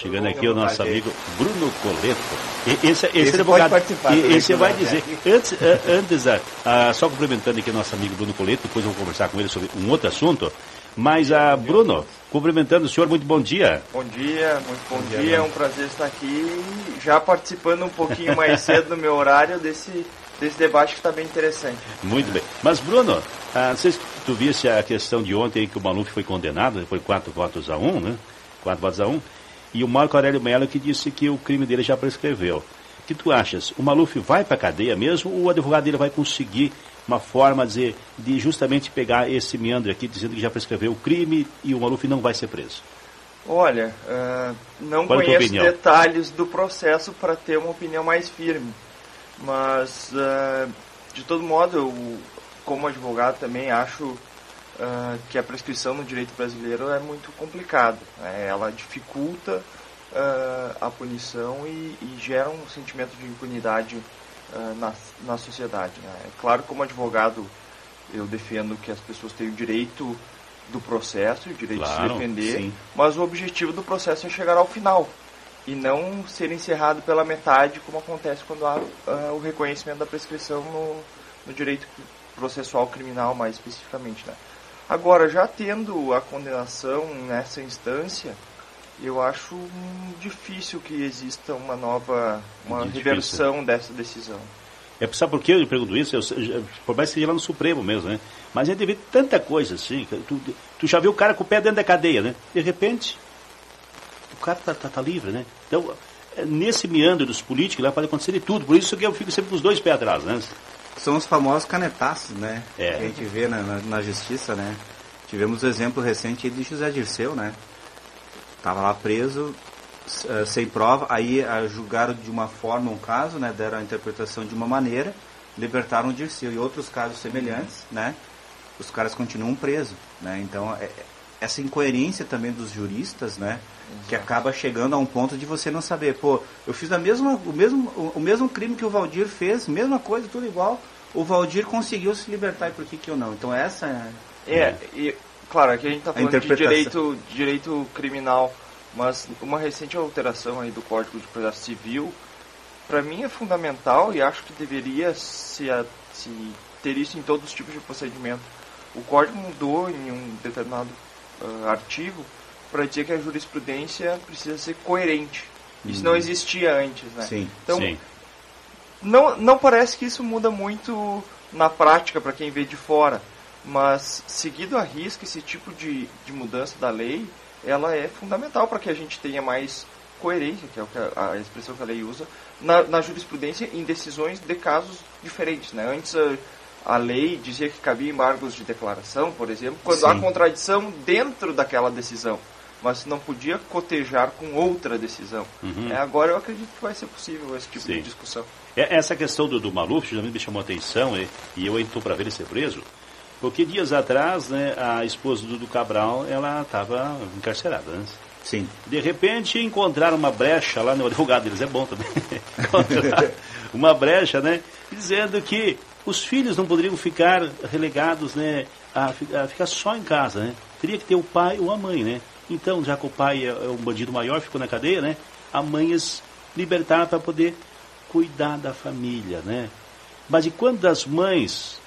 Chegando aqui o nosso amigo Bruno Coleto. Esse é advogado. Esse vai dizer. Antes, só cumprimentando aqui o nosso amigo Bruno Coleto, depois eu vou conversar com ele sobre um outro assunto. Mas, Bruno, cumprimentando o senhor, muito bom dia. Bom dia, muito bom dia. É um prazer estar aqui, já participando um pouquinho mais cedo do meu horário desse debate que está bem interessante. Muito bem. Mas, Bruno, não sei se tu visse a questão de ontem que o Maluf foi condenado, foi 4-1, né? 4-1. E o Marco Aurélio Mello que disse que o crime dele já prescreveu. O que tu achas? O Maluf vai para a cadeia mesmo ou o advogado dele vai conseguir uma forma de justamente pegar esse meandro aqui, dizendo que já prescreveu o crime e o Maluf não vai ser preso? Olha, não conheço detalhes do processo para ter uma opinião mais firme. Mas, de todo modo, eu, como advogado, também acho que a prescrição no direito brasileiro é muito complicada. Ela dificulta a punição e gera um sentimento de impunidade na sociedade. É claro, como advogado, eu defendo que as pessoas têm o direito do processo, o direito de se defender, sim. Mas o objetivo do processo é chegar ao final e não ser encerrado pela metade, como acontece quando há o reconhecimento da prescrição no direito processual criminal, mais especificamente, né? Agora, já tendo a condenação nessa instância, eu acho difícil que exista uma reversão dessa decisão. Sabe por que eu pergunto isso? Por mais que seja lá no Supremo mesmo, né? Mas a gente vê tanta coisa assim. Tu já viu o cara com o pé dentro da cadeia, né? De repente, o cara tá livre, né? Então, nesse meandro dos políticos, lá pode acontecer de tudo. Por isso que eu fico sempre com os dois pés atrás, né? São os famosos canetaços, né? Que a gente vê na justiça, né? Tivemos o exemplo recente de José Dirceu, né? Estava lá preso, sem prova, aí julgaram de uma forma um caso, né? Deram a interpretação de uma maneira, libertaram o Dirceu. E outros casos semelhantes, né? Os caras continuam presos, né? Então, essa incoerência também dos juristas, né? Exato. Que acaba chegando a um ponto de você não saber, eu fiz o mesmo crime que o Valdir fez, mesma coisa, tudo igual, o Valdir conseguiu se libertar, e por que eu não? Então essa e claro, aqui a gente está falando de direito criminal, mas uma recente alteração aí do Código de Processo Civil, para mim é fundamental e acho que deveria se ter isso em todos os tipos de procedimento. O Código mudou em um determinado artigo para dizer que a jurisprudência precisa ser coerente. Isso não existia antes, né? Sim. Então, sim. Não parece que isso muda muito na prática para quem vê de fora, mas seguido à risca, esse tipo de mudança da lei, ela é fundamental para que a gente tenha mais coerência, que é a expressão que a lei usa, na jurisprudência em decisões de casos diferentes, né? Antes a lei dizia que cabia embargos de declaração, por exemplo, quando sim. há contradição dentro daquela decisão, mas não podia cotejar com outra decisão. Uhum. Agora eu acredito que vai ser possível esse tipo de discussão. Essa questão do Maluf justamente me chamou a atenção, e eu estou para ver ele ser preso, porque dias atrás, né, a esposa do Cabral, ela estava encarcerada, né? Sim. De repente encontraram uma brecha lá, no advogado deles é bom também, encontraram uma brecha, né, dizendo que os filhos não poderiam ficar relegados, né, a ficar só em casa, né? Teria que ter o pai ou a mãe, né? Então, já que o pai é um bandido maior, ficou na cadeia, né? A mãe libertar para poder cuidar da família, né? Mas e quando das mães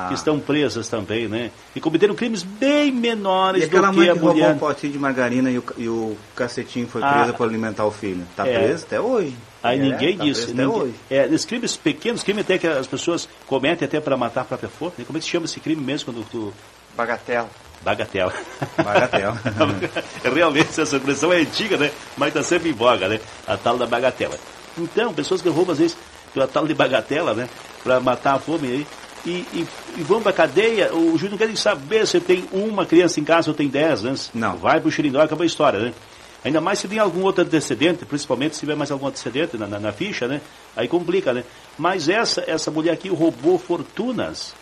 que estão presas também, né? E cometeram crimes bem menores do que a mulher. E aquela mãe que roubou um potinho de margarina e o cacetinho foi presa para alimentar o filho? Está presa até hoje. Aí ninguém disse. Até hoje. Esses crimes pequenos, crime até que as pessoas cometem até para matar a própria força. Como é que se chama esse crime mesmo quando tu... Bagatela. Realmente essa expressão é antiga, né? Mas está sempre em voga, né? A tal da bagatela. Então, pessoas que roubam às vezes a tal de bagatela, né? Para matar a fome aí. E vão para a cadeia, o juiz não quer nem saber se tem uma criança em casa ou tem 10, né? Não. Vai para o xirindó e acabou a história, né? Ainda mais se tem algum outro antecedente, principalmente se tiver mais algum antecedente na ficha, né? Aí complica, né? Mas essa mulher aqui roubou fortunas,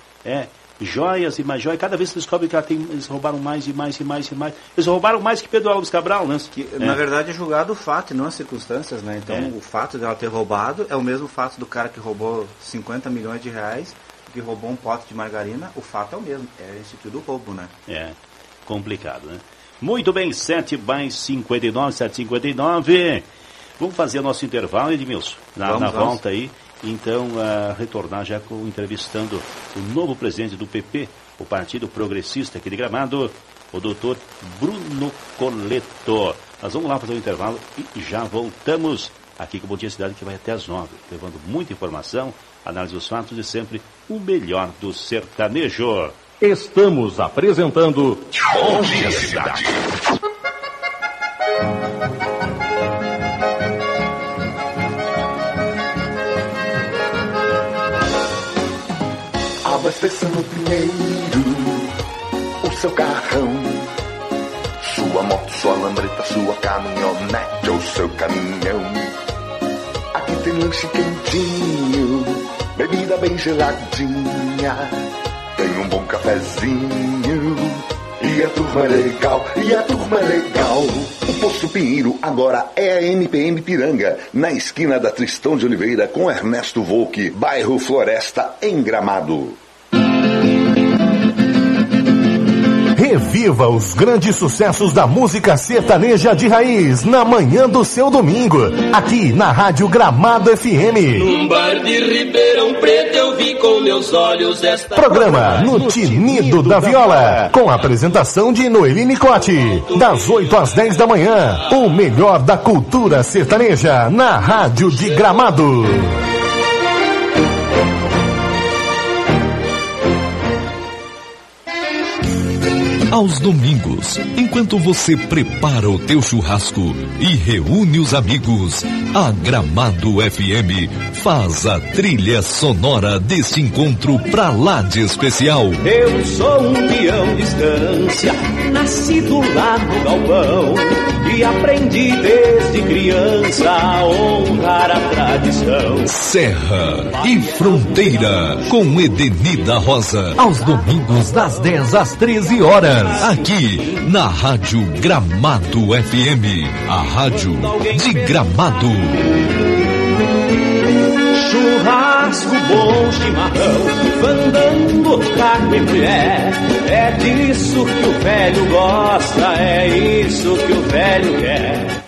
joias e mais joias. Cada vez que descobre que eles roubaram mais e mais e mais e mais. Eles roubaram mais que Pedro Álvares Cabral, né? Na verdade é julgado o fato e não as circunstâncias, né? Então o fato dela ter roubado é o mesmo fato do cara que roubou 50 milhões de reais, que roubou um pote de margarina. O fato é o mesmo, é instituído o roubo, né? Complicado, né? Muito bem, 7h59, 7h59. Vamos fazer nosso intervalo, Edmilson, na volta aí. Então, retornar já entrevistando o novo presidente do PP, o Partido Progressista aqui de Gramado, o doutor Bruno Coleto. Nós vamos lá fazer um intervalo e já voltamos aqui com o Bom Dia Cidade, que vai até às 9, levando muita informação, análise dos fatos e sempre o melhor do sertanejo. Estamos apresentando Bom Dia Cidade. Abastecendo primeiro o seu carrão, sua moto, sua lambreta, sua caminhonete ou seu caminhão. Aqui tem lanche quentinho, bebida bem geladinha, tem um bom cafezinho e a turma é legal, O Posto Pinheiro agora é a NPM Piranga, na esquina da Tristão de Oliveira com Ernesto Volk, bairro Floresta, em Gramado. Reviva os grandes sucessos da música sertaneja de raiz na manhã do seu domingo, aqui na Rádio Gramado FM. Num bar de Ribeirão Preto eu vi com meus olhos esta... Programa No Tinido da Viola, com a apresentação de Noeli Cote, das 8 às 10 da manhã. O melhor da cultura sertaneja na Rádio de Gramado. Aos domingos, enquanto você prepara o teu churrasco e reúne os amigos, a Gramado FM faz a trilha sonora deste encontro pra lá de especial. Eu sou um peão de estância, nascido lá no galpão, e aprendi desde criança a honrar a tradição. Serra e Fronteira, com Edenida Rosa, aos domingos das 10 às 13 horas. Aqui na Rádio Gramado FM, a rádio de Gramado. Churrasco, bom chimarrão, fandango, carne e mulher. É disso que o velho gosta, é isso que o velho quer.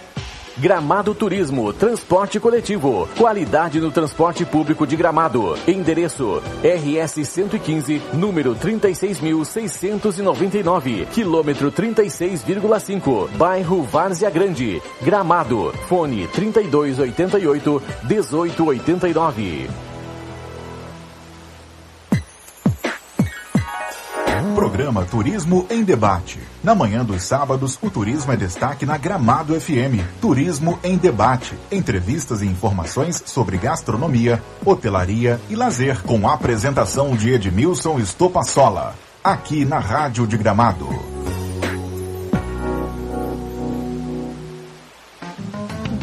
Gramado Turismo, transporte coletivo, qualidade no transporte público de Gramado. Endereço RS 115, número 36.699, quilômetro 36,5, bairro Várzea Grande, Gramado. Fone 3288-1889. Programa Turismo em Debate. Na manhã dos sábados, o turismo é destaque na Gramado FM. Turismo em Debate. Entrevistas e informações sobre gastronomia, hotelaria e lazer, com a apresentação de Edmilson Estopassola. Aqui na Rádio de Gramado.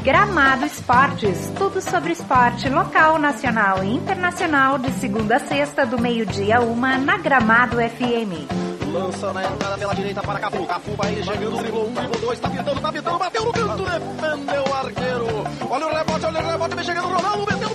Gramado Esportes, tudo sobre esporte local, nacional e internacional, de segunda a sexta, do meio-dia a 1, na Gramado FM. Lança na entrada pela direita para Cafu, Cafu vai chegando, driblou 1, driblou 2, tá pintando, bateu no canto, defendeu o arqueiro. Olha o rebote, vem chegando o Ronaldo, meteu.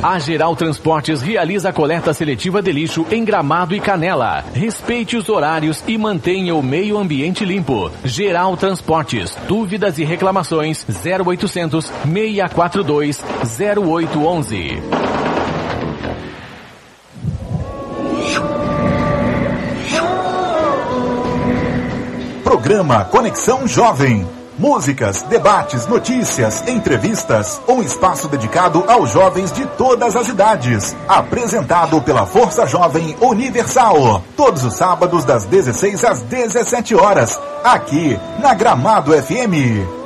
A Geral Transportes realiza a coleta seletiva de lixo em Gramado e Canela. Respeite os horários e mantenha o meio ambiente limpo. Geral Transportes. Dúvidas e reclamações 0800 642 0811. Programa Conexão Jovem. Músicas, debates, notícias, entrevistas, um espaço dedicado aos jovens de todas as idades. Apresentado pela Força Jovem Universal. Todos os sábados das 16 às 17 horas. Aqui na Gramado FM.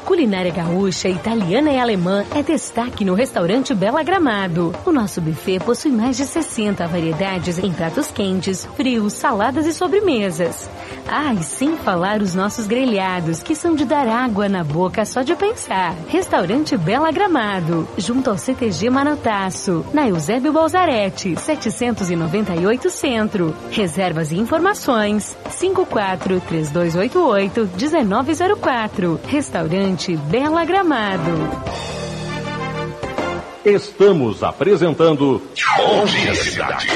Culinária gaúcha, italiana e alemã é destaque no restaurante Bela Gramado. O nosso buffet possui mais de 60 variedades em pratos quentes, frios, saladas e sobremesas. Ah, e sem falar os nossos grelhados, que são de dar água na boca só de pensar. Restaurante Bela Gramado, junto ao CTG Manotaço, na Eusébio Balzarete, 798 Centro. Reservas e informações 54-3288-1904. Restaurante restaurante Bela Gramado. Estamos apresentando Bom Dia Cidade.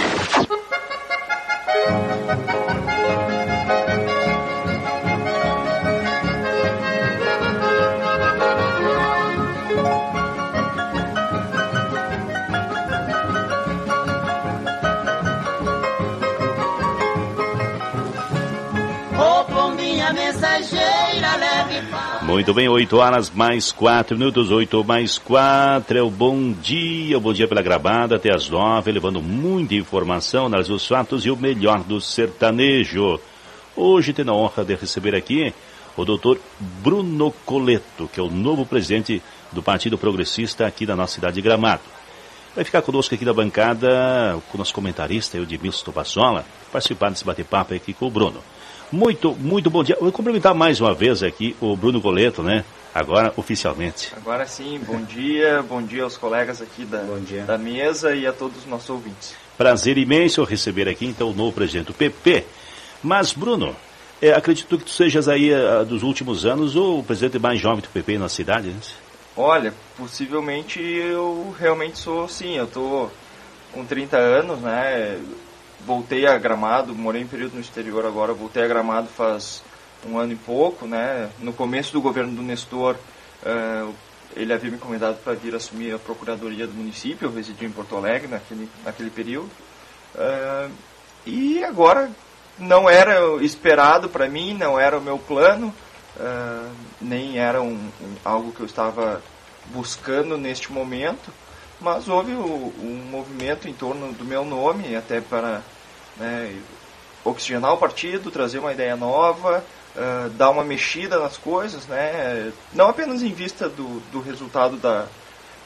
Muito bem, 8 horas mais 4 minutos, 8 mais 4, é o Bom Dia pela Gramado, até as 9, levando muita informação, analisando os fatos e o melhor do sertanejo. Hoje tenho a honra de receber aqui o doutor Bruno Coleto, que é o novo presidente do Partido Progressista aqui da nossa cidade de Gramado. Vai ficar conosco aqui na bancada, com o nosso comentarista, o Edmilson Topassola, participar desse bate-papo aqui com o Bruno. Muito bom dia. Vou cumprimentar mais uma vez aqui o Bruno Coleto, né? Agora, oficialmente. Agora sim, bom dia aos colegas aqui da mesa e a todos os nossos ouvintes. Prazer imenso receber aqui, então, o novo presidente do PP. Mas, Bruno, acredito que tu sejas aí, dos últimos anos, o presidente mais jovem do PP na cidade, né? Olha, possivelmente eu realmente sou, sim. Eu tô com 30 anos, né? Voltei a Gramado, morei em período no exterior agora, voltei a Gramado faz um ano e pouco, né? No começo do governo do Nestor, ele havia me convidado para vir assumir a procuradoria do município, eu residia em Porto Alegre naquele período. E agora não era esperado para mim, não era o meu plano, nem era algo que eu estava buscando neste momento, mas houve um movimento em torno do meu nome, até para oxigenar o partido, trazer uma ideia nova, dar uma mexida nas coisas, né? Não apenas em vista do resultado da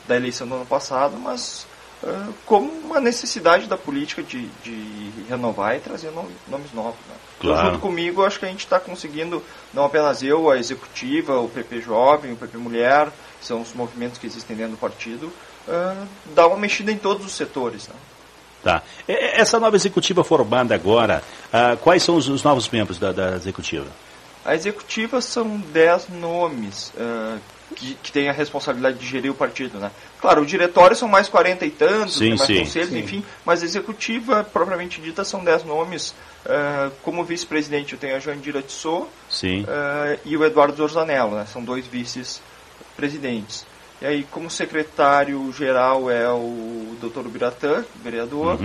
eleição do ano passado, mas como uma necessidade da política de renovar e trazer nomes novos. Né? Claro. Então, junto comigo, acho que a gente está conseguindo, não apenas eu, a executiva, o PP Jovem, o PP Mulher, são os movimentos que existem dentro do partido, dar uma mexida em todos os setores. Né? Tá. Essa nova executiva formada agora, quais são os novos membros da executiva? A executiva são 10 nomes que têm a responsabilidade de gerir o partido. Né? Claro, o diretório são mais 40 e tantos, tem mais conselhos, enfim, mas a executiva, propriamente dita, são 10 nomes. Como vice-presidente eu tenho a Jandira Tissot e o Eduardo Zorzanello, né? São 2 vices-presidentes. E aí, como secretário-geral é o Dr. Ubiratã, vereador,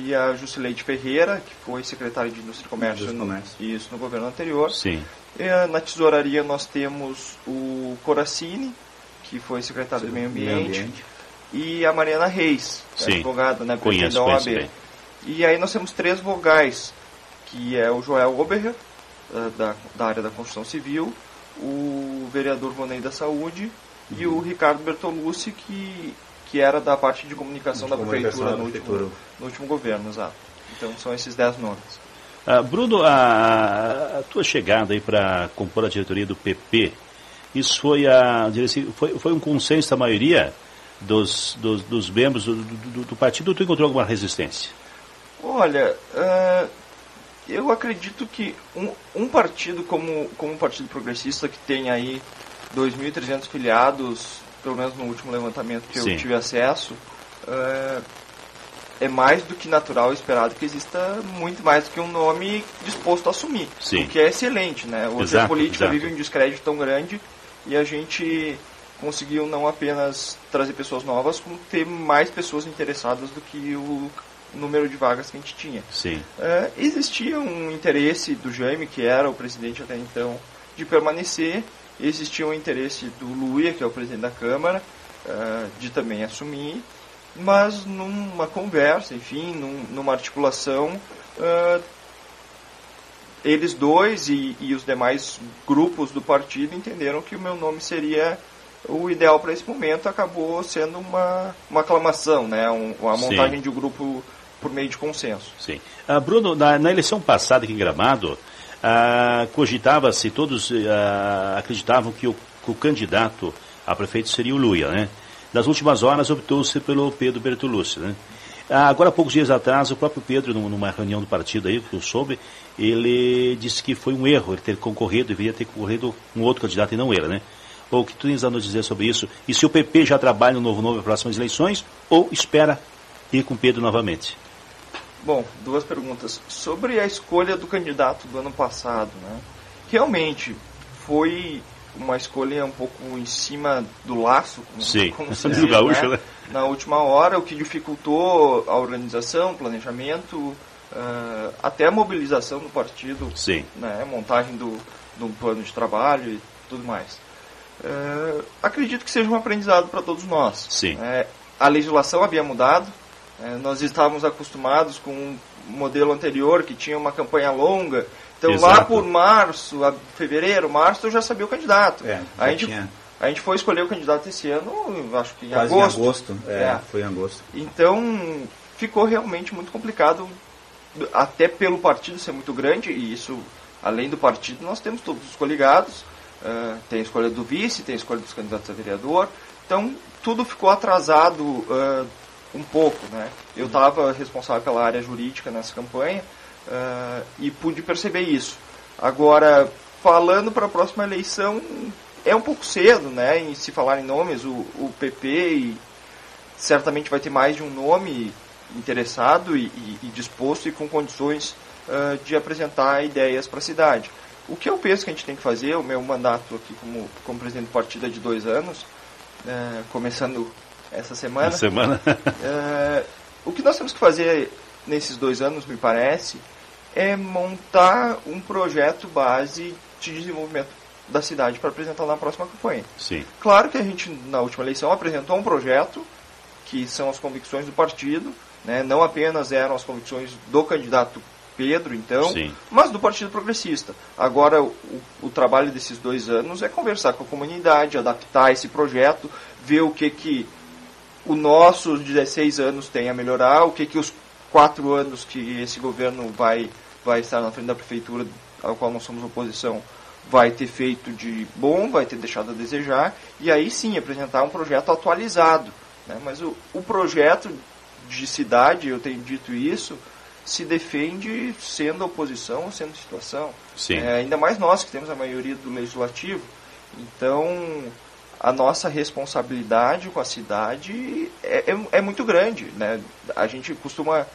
e a Jusileide Ferreira, que foi secretária de Indústria e Comércio no governo anterior. Sim. Na tesouraria nós temos o Coracini, que foi secretário do Meio Ambiente, e a Mariana Reis, advogada, né, presidente da OAB. E aí nós temos 3 vogais, que é o Joel Oberher, da área da construção civil, o vereador Vonei da Saúde, e o Ricardo Bertolucci, que era da parte de comunicação da prefeitura no último governo, exato. Então são esses 10 nomes. Bruno, a tua chegada aí para compor a diretoria do PP, isso foi um consenso da maioria dos membros do partido, ou tu encontrou alguma resistência? Olha, eu acredito que um partido como o Partido Progressista, que tem aí 2.300 filiados, pelo menos no último levantamento que eu tive acesso, é mais do que natural, esperado que exista muito mais do que um nome disposto a assumir, o que é excelente, né? Hoje a política vive um descrédito tão grande e a gente conseguiu não apenas trazer pessoas novas, como ter mais pessoas interessadas do que o número de vagas que a gente tinha. Existia um interesse do Jaime, que era o presidente até então, de permanecer. Existia um interesse do Luia, que é o presidente da Câmara, de também assumir, mas numa conversa, enfim, numa articulação, eles dois e os demais grupos do partido entenderam que o meu nome seria o ideal para esse momento. Acabou sendo uma aclamação, né? Uma montagem de um grupo por meio de consenso. Bruno, na eleição passada aqui em Gramado, cogitava-se, todos acreditavam que o candidato a prefeito seria o Luia, né? Nas últimas horas optou-se pelo Pedro Bertolucci, né? Agora, há poucos dias atrás, o próprio Pedro, numa reunião do partido aí, que eu soube, ele disse que foi um erro ele ter concorrido, deveria ter concorrido um outro candidato e não ele, né? Ou o que tu tens a nos dizer sobre isso? E se o PP já trabalha um novo nome para as próximas eleições, ou espera ir com Pedro novamente? Bom, 2 perguntas. Sobre a escolha do candidato do ano passado, né? Realmente foi uma escolha um pouco em cima do laço, como se diz, gaúcho, né? Na última hora, o que dificultou a organização, o planejamento, até a mobilização do partido, né? Montagem do plano de trabalho e tudo mais. Acredito que seja um aprendizado para todos nós. A legislação havia mudado, nós estávamos acostumados com um modelo anterior que tinha uma campanha longa. Então, lá por março, fevereiro, março, eu já sabia o candidato. A gente foi escolher o candidato esse ano, acho que em agosto. Em agosto, foi em agosto. Então, ficou realmente muito complicado, até pelo partido ser muito grande, e isso, além do partido, nós temos todos os coligados, tem a escolha do vice, tem a escolha dos candidatos a vereador, então, tudo ficou atrasado um pouco, né? Eu estava responsável pela área jurídica nessa campanha, e pude perceber isso. Agora, falando para a próxima eleição, é um pouco cedo, né, em se falar em nomes. O PP certamente vai ter mais de um nome interessado e disposto e com condições de apresentar ideias para a cidade. O que eu penso que a gente tem que fazer, o meu mandato aqui como presidente do partido é de 2 anos, começando essa semana. O que nós temos que fazer nesses 2 anos, me parece, é montar um projeto base de desenvolvimento da cidade para apresentar na próxima campanha. Claro que a gente, na última eleição, apresentou um projeto, que são as convicções do partido, né? Não apenas eram as convicções do candidato Pedro, então, mas do Partido Progressista. Agora, o trabalho desses 2 anos é conversar com a comunidade, adaptar esse projeto, ver o que o nosso 16 anos tem a melhorar, o que os 4 anos que esse governo vai estar na frente da prefeitura, ao qual nós somos oposição, vai ter feito de bom, vai ter deixado a desejar, e aí sim apresentar um projeto atualizado, né? Mas o projeto de cidade, eu tenho dito isso, se defende sendo oposição ou sendo situação. Ainda mais nós que temos a maioria do legislativo. Então, a nossa responsabilidade com a cidade é muito grande, né? A gente costuma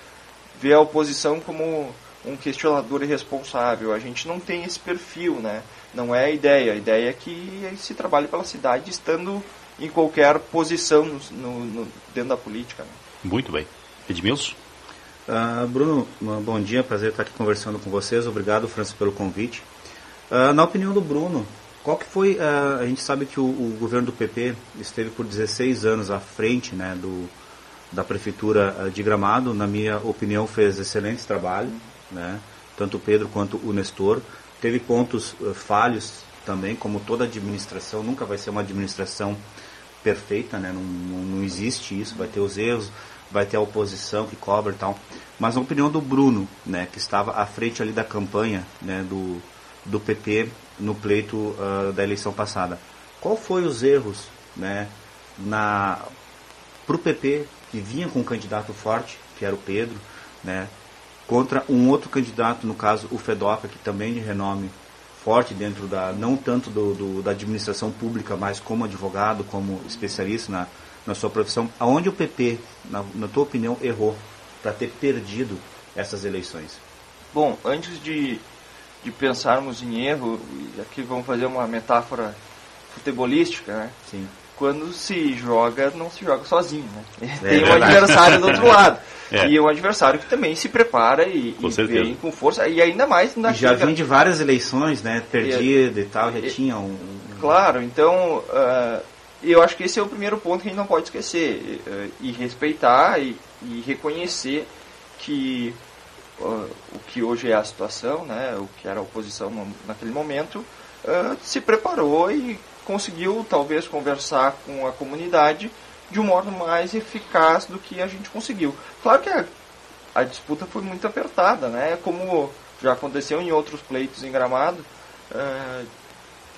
ver a oposição como um questionador irresponsável. A gente não tem esse perfil, né? Não é a ideia. A ideia é que se trabalhe pela cidade estando em qualquer posição dentro da política, né? Muito bem. Edmilson? Bruno, bom dia, prazer estar aqui conversando com vocês. Obrigado, Francis, pelo convite. Na opinião do Bruno, qual que foi... a gente sabe que o governo do PP esteve por 16 anos à frente, né, da prefeitura de Gramado. Na minha opinião, fez excelentes trabalhos, né? Tanto o Pedro quanto o Nestor. Teve pontos falhos também, como toda administração. Nunca vai ser uma administração perfeita, né? Não existe isso. Vai ter os erros, vai ter a oposição que cobra e tal. Mas na opinião do Bruno, né, que estava à frente ali da campanha, né, do PP no pleito da eleição passada, qual foi os erros, né, para o PP, que vinha com um candidato forte, que era o Pedro, né, contra um outro candidato, no caso o Fedoca, que também de renome forte dentro não tanto da administração pública, mas como advogado, como especialista na sua profissão. Aonde o PP, na tua opinião, errou para ter perdido essas eleições? Bom, antes de pensarmos em erro, aqui vamos fazer uma metáfora futebolística, né? Sim. Quando se joga, não se joga sozinho, né? Tem um adversário do outro lado. E um adversário que também se prepara e vem com força, e ainda mais... Já vem de várias eleições, né? Perdido e tal, já tinha Claro, então... eu acho que esse é o primeiro ponto que a gente não pode esquecer, e respeitar e reconhecer que o que hoje é a situação, né, o que era a oposição naquele momento, se preparou e conseguiu talvez conversar com a comunidade de um modo mais eficaz do que a gente conseguiu. Claro que a disputa foi muito apertada, né, como já aconteceu em outros pleitos em Gramado,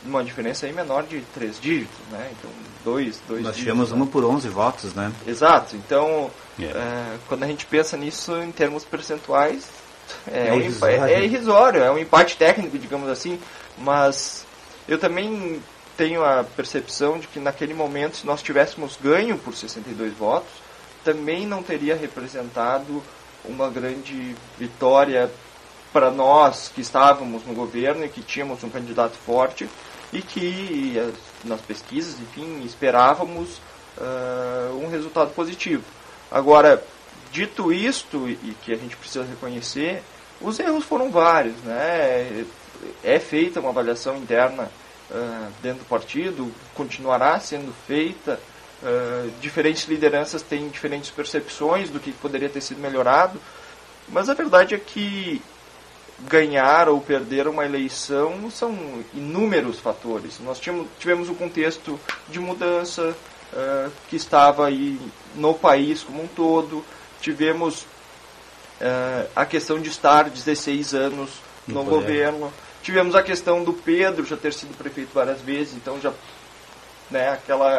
uma diferença aí menor de 3 dígitos, né? Então, dois Nós dígitos, tivemos uma por 11 votos, né? Exato. Então, quando a gente pensa nisso em termos percentuais, é irrisório, é um empate técnico, digamos assim, mas eu também tenho a percepção de que naquele momento, se nós tivéssemos ganho por 62 votos, também não teria representado uma grande vitória para nós que estávamos no governo e que tínhamos um candidato forte e que nas pesquisas, enfim, esperávamos um resultado positivo. Agora, dito isto, e que a gente precisa reconhecer, os erros foram vários, né? É feita uma avaliação interna dentro do partido, continuará sendo feita, diferentes lideranças têm diferentes percepções do que poderia ter sido melhorado, mas a verdade é que ganhar ou perder uma eleição são inúmeros fatores. Nós tivemos um contexto de mudança que estava aí no país como um todo, tivemos a questão de estar 16 anos no governo, tivemos a questão do Pedro já ter sido prefeito várias vezes, então já, né,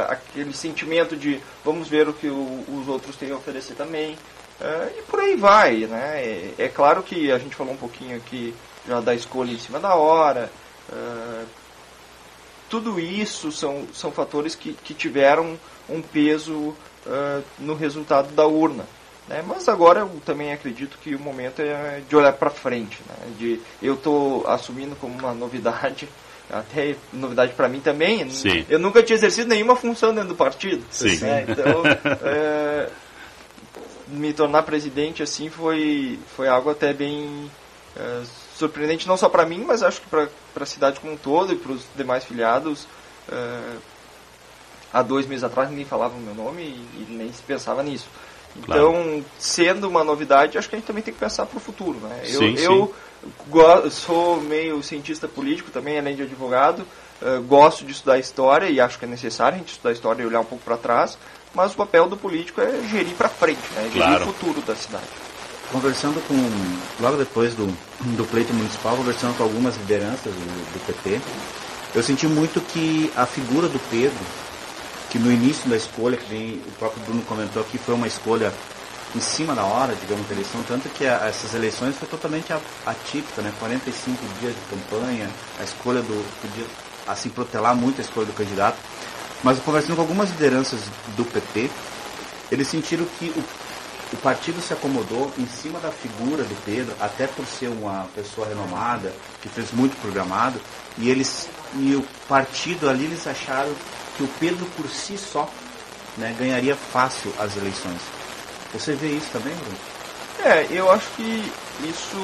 aquele sentimento de vamos ver o que os outros têm a oferecer também, e por aí vai, né? É claro que a gente falou um pouquinho aqui já da escolha em cima da hora, tudo isso são fatores que tiveram um peso no resultado da urna. Né? Mas agora eu também acredito que o momento é de olhar para frente. Né? Eu estou assumindo como uma novidade, até novidade para mim também. Sim. Eu nunca tinha exercido nenhuma função dentro do partido. Sim. Né? Então, me tornar presidente assim foi algo até bem surpreendente, não só para mim, mas acho que para a cidade como um todo e para os demais filiados. Há 2 meses atrás ninguém falava o meu nome e nem se pensava nisso. Então, claro, sendo uma novidade, acho que a gente também tem que pensar para o futuro. Né? Eu sou meio cientista político também, além de advogado, gosto de estudar história e acho que é necessário a gente estudar história e olhar um pouco para trás, mas o papel do político é gerir para frente, né? Gerir o futuro da cidade. Conversando logo depois do pleito municipal, conversando com algumas lideranças do PT, eu senti muito que a figura do Pedro, que no início da escolha, que nem o próprio Bruno comentou aqui, foi uma escolha em cima da hora, digamos, da eleição, tanto que essas eleições foi totalmente atípica, né? 45 dias de campanha, a escolha podia, assim, protelar muito a escolha do candidato, mas conversando com algumas lideranças do PT, eles sentiram que o partido se acomodou em cima da figura do Pedro, até por ser uma pessoa renomada, que fez muito programado, e o partido ali, eles acharam que o Pedro por si só, né, ganharia fácil as eleições. Você vê isso também, Bruno? Eu acho que isso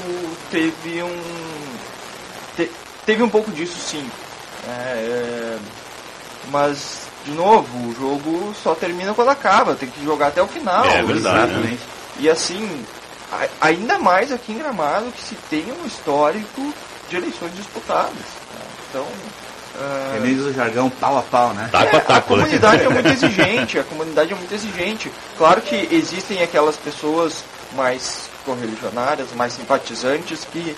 teve um pouco disso, sim. Mas, de novo, o jogo só termina quando acaba, tem que jogar até o final. É verdade. Né? E assim, ainda mais aqui em Gramado, que se tem um histórico de eleições disputadas. Né? Então... nem do jargão pau a pau, né? A comunidade é muito exigente, Claro que existem aquelas pessoas mais correligionárias, mais simpatizantes, que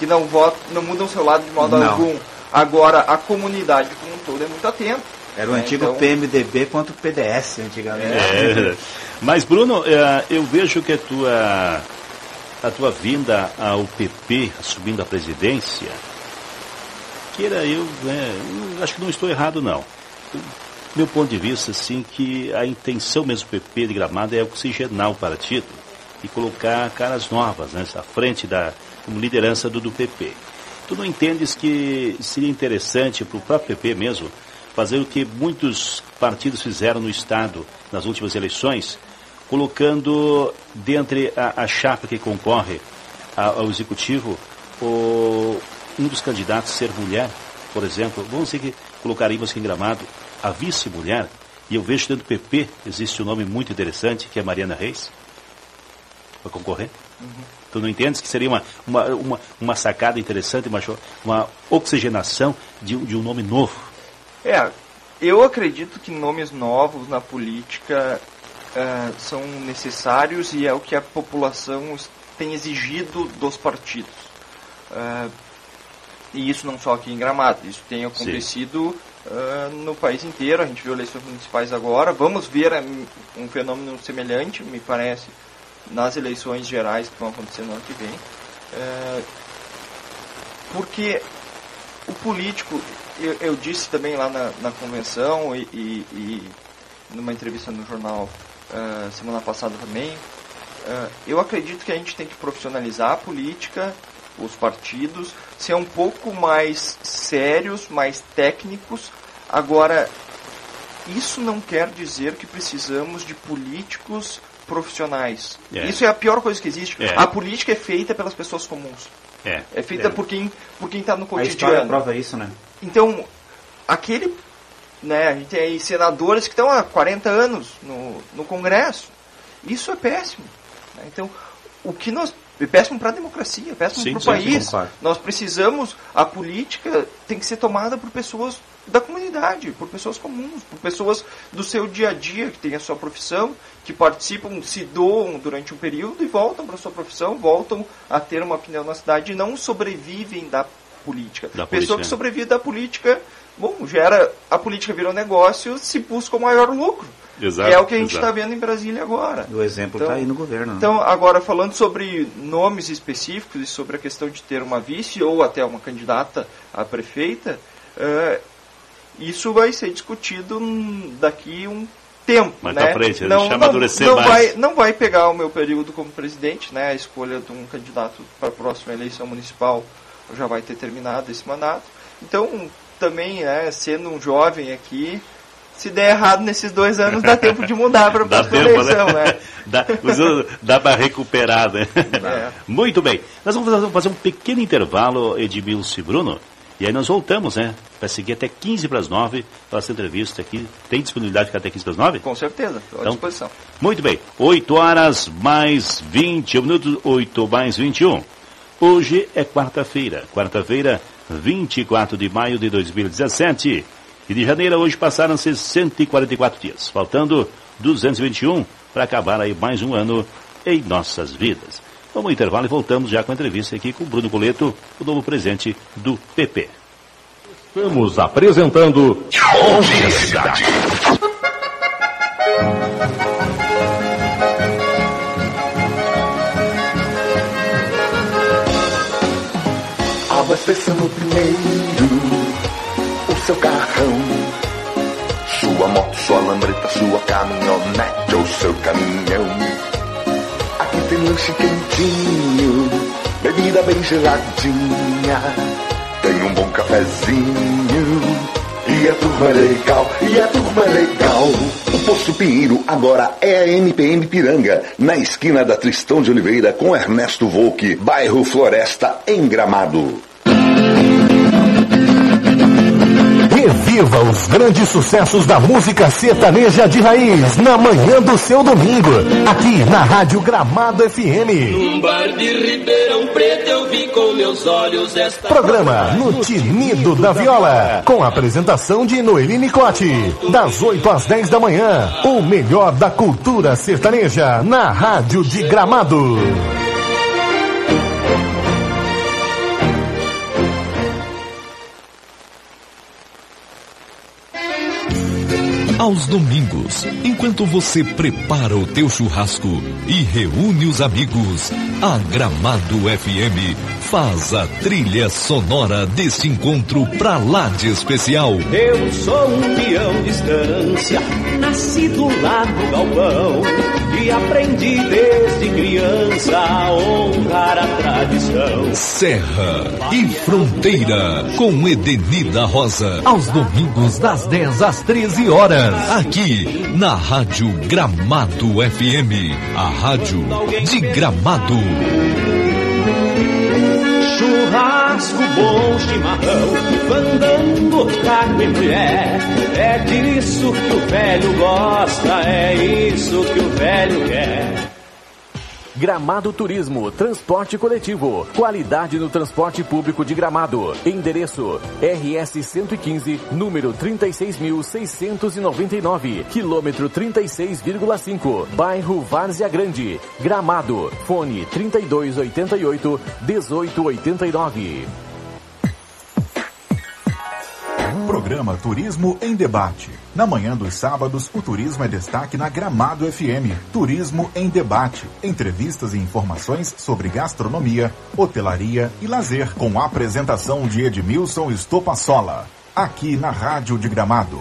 não votam, não mudam seu lado de modo algum. Agora, a comunidade como um todo é muito atenta. Era o antigo PMDB contra o PDS, antigamente. Mas, Bruno, eu vejo que a tua vinda ao PP, assumindo a presidência, eu acho que não estou errado, não. Meu ponto de vista, assim, que a intenção mesmo do PP de Gramado é oxigenar o partido e colocar caras novas, né, à frente como liderança do PP. Tu não entendes que seria interessante para o próprio PP mesmo fazer o que muitos partidos fizeram no Estado nas últimas eleições, colocando dentre a chapa que concorre ao Executivo um dos candidatos ser mulher, por exemplo? Vamos dizer que colocaríamos aqui em Gramado a vice-mulher, e eu vejo dentro do PP existe um nome muito interessante, que é Mariana Reis, para concorrer. Tu não entendes que seria uma sacada interessante, uma oxigenação de um nome novo? Eu acredito que nomes novos na política são necessários e é o que a população tem exigido dos partidos. E isso não só aqui em Gramado, isso tem acontecido no país inteiro. A gente viu eleições municipais agora, vamos ver um fenômeno semelhante, me parece, nas eleições gerais que vão acontecer no ano que vem. Porque o político, eu disse também lá na convenção e numa entrevista no jornal semana passada também, eu acredito que a gente tem que profissionalizar a política, os partidos, ser um pouco mais sérios, mais técnicos. Agora, isso não quer dizer que precisamos de políticos profissionais. Isso é a pior coisa que existe. A política é feita pelas pessoas comuns. É feita por quem está no cotidiano. A história prova isso, né? Então, a gente tem aí senadores que estão há 40 anos no Congresso. Isso é péssimo. Né? Então, é péssimo para a democracia, é péssimo para o país. Sim, nós precisamos, a política tem que ser tomada por pessoas da comunidade, por pessoas comuns, por pessoas do seu dia a dia, que têm a sua profissão, que participam, se doam durante um período e voltam para a sua profissão, voltam a ter uma opinião na cidade e não sobrevivem da política. Pessoa que sobrevive da política, a política virou negócio, se busca o maior lucro. Exato, é o que a gente está vendo em Brasília agora. O exemplo está aí no governo. Né? Então, agora, falando sobre nomes específicos e sobre a questão de ter uma vice ou até uma candidata a prefeita, isso vai ser discutido daqui um tempo. Mais né? pra frente, deixa amadurecer mais. Não vai pegar o meu período como presidente, né? A escolha de um candidato para a próxima eleição municipal já vai ter terminado esse mandato. Então, também, sendo um jovem aqui, se der errado nesses 2 anos, dá tempo de mudar para a próxima eleição, né? Dá para recuperar, né? Muito bem. Nós vamos fazer um pequeno intervalo, Edmilson e Bruno, e aí nós voltamos, né? Para seguir até 15:09 para essa entrevista aqui. Tem disponibilidade de ficar até 15:09? Com certeza, estou à disposição. Muito bem. 8h mais 21 minutos, 8 mais 21. Hoje é quarta-feira, 24 de maio de 2017. E de janeiro hoje passaram-se 144 dias, faltando 221 para acabar aí mais um ano em nossas vidas. Vamos ao intervalo e voltamos já com a entrevista aqui com o Bruno Coleto, o novo presidente do PP. Estamos apresentando Bom Dia Cidade. Abasteça no primeiro o seu carrão, sua moto, sua lambreta, sua caminhonete ou seu caminhão. Aqui tem lanche quentinho, bebida bem geladinha, tem um bom cafezinho e a turma é legal, O Posto Pinheiro agora é a MPM Piranga, na esquina da Tristão de Oliveira com Ernesto Volk, bairro Floresta, em Gramado. Reviva os grandes sucessos da música sertaneja de raiz na manhã do seu domingo, aqui na Rádio Gramado FM. Num bar de Ribeirão Preto eu vi com meus olhos esta... Programa No Tinido da Viola, com a apresentação de Noeline Cote, das 8 às 10 da manhã, o melhor da cultura sertaneja na Rádio de Gramado. Aos domingos, enquanto você prepara o teu churrasco e reúne os amigos, a Gramado FM faz a trilha sonora desse encontro pra lá de especial. Eu sou um peão de estância, nascido lá no galpão, e aprendi desde criança a honrar a tradição. Serra e Fronteira, com Edenida Rosa, aos domingos das 10 às 13 horas. Aqui na Rádio Gramado FM, a rádio de Gramado. Churrasco, bom chimarrão, fandango, carne e mulher, é disso que o velho gosta, é isso que o velho quer. Gramado Turismo, transporte coletivo, qualidade no transporte público de Gramado. Endereço RS 115, número 36.699, quilômetro 36,5, bairro Várzea Grande, Gramado. Fone 3288-1889. Programa Turismo em Debate. Na manhã dos sábados, o turismo é destaque na Gramado FM. Turismo em Debate. Entrevistas e informações sobre gastronomia, hotelaria e lazer, com a apresentação de Edmilson Estopassola. aqui na Rádio de Gramado.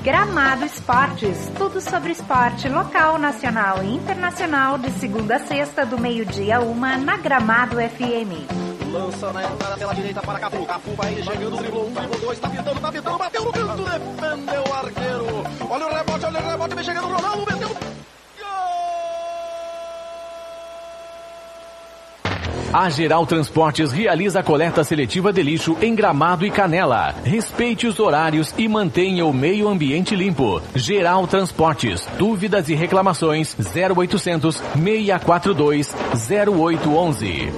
Gramado Esportes, tudo sobre esporte local, nacional e internacional, de segunda a sexta, do meio-dia a 1, na Gramado FM. Lança na entrada pela direita para Cafu. Cafu vai chegando, driblou 1, driblou 2, tá pintando, bateu no canto, defendeu o arqueiro. Olha o rebote, vem chegando o Ronaldo, meteu. A Geral Transportes realiza a coleta seletiva de lixo em Gramado e Canela. Respeite os horários e mantenha o meio ambiente limpo. Geral Transportes. Dúvidas e reclamações 0800 642 0811.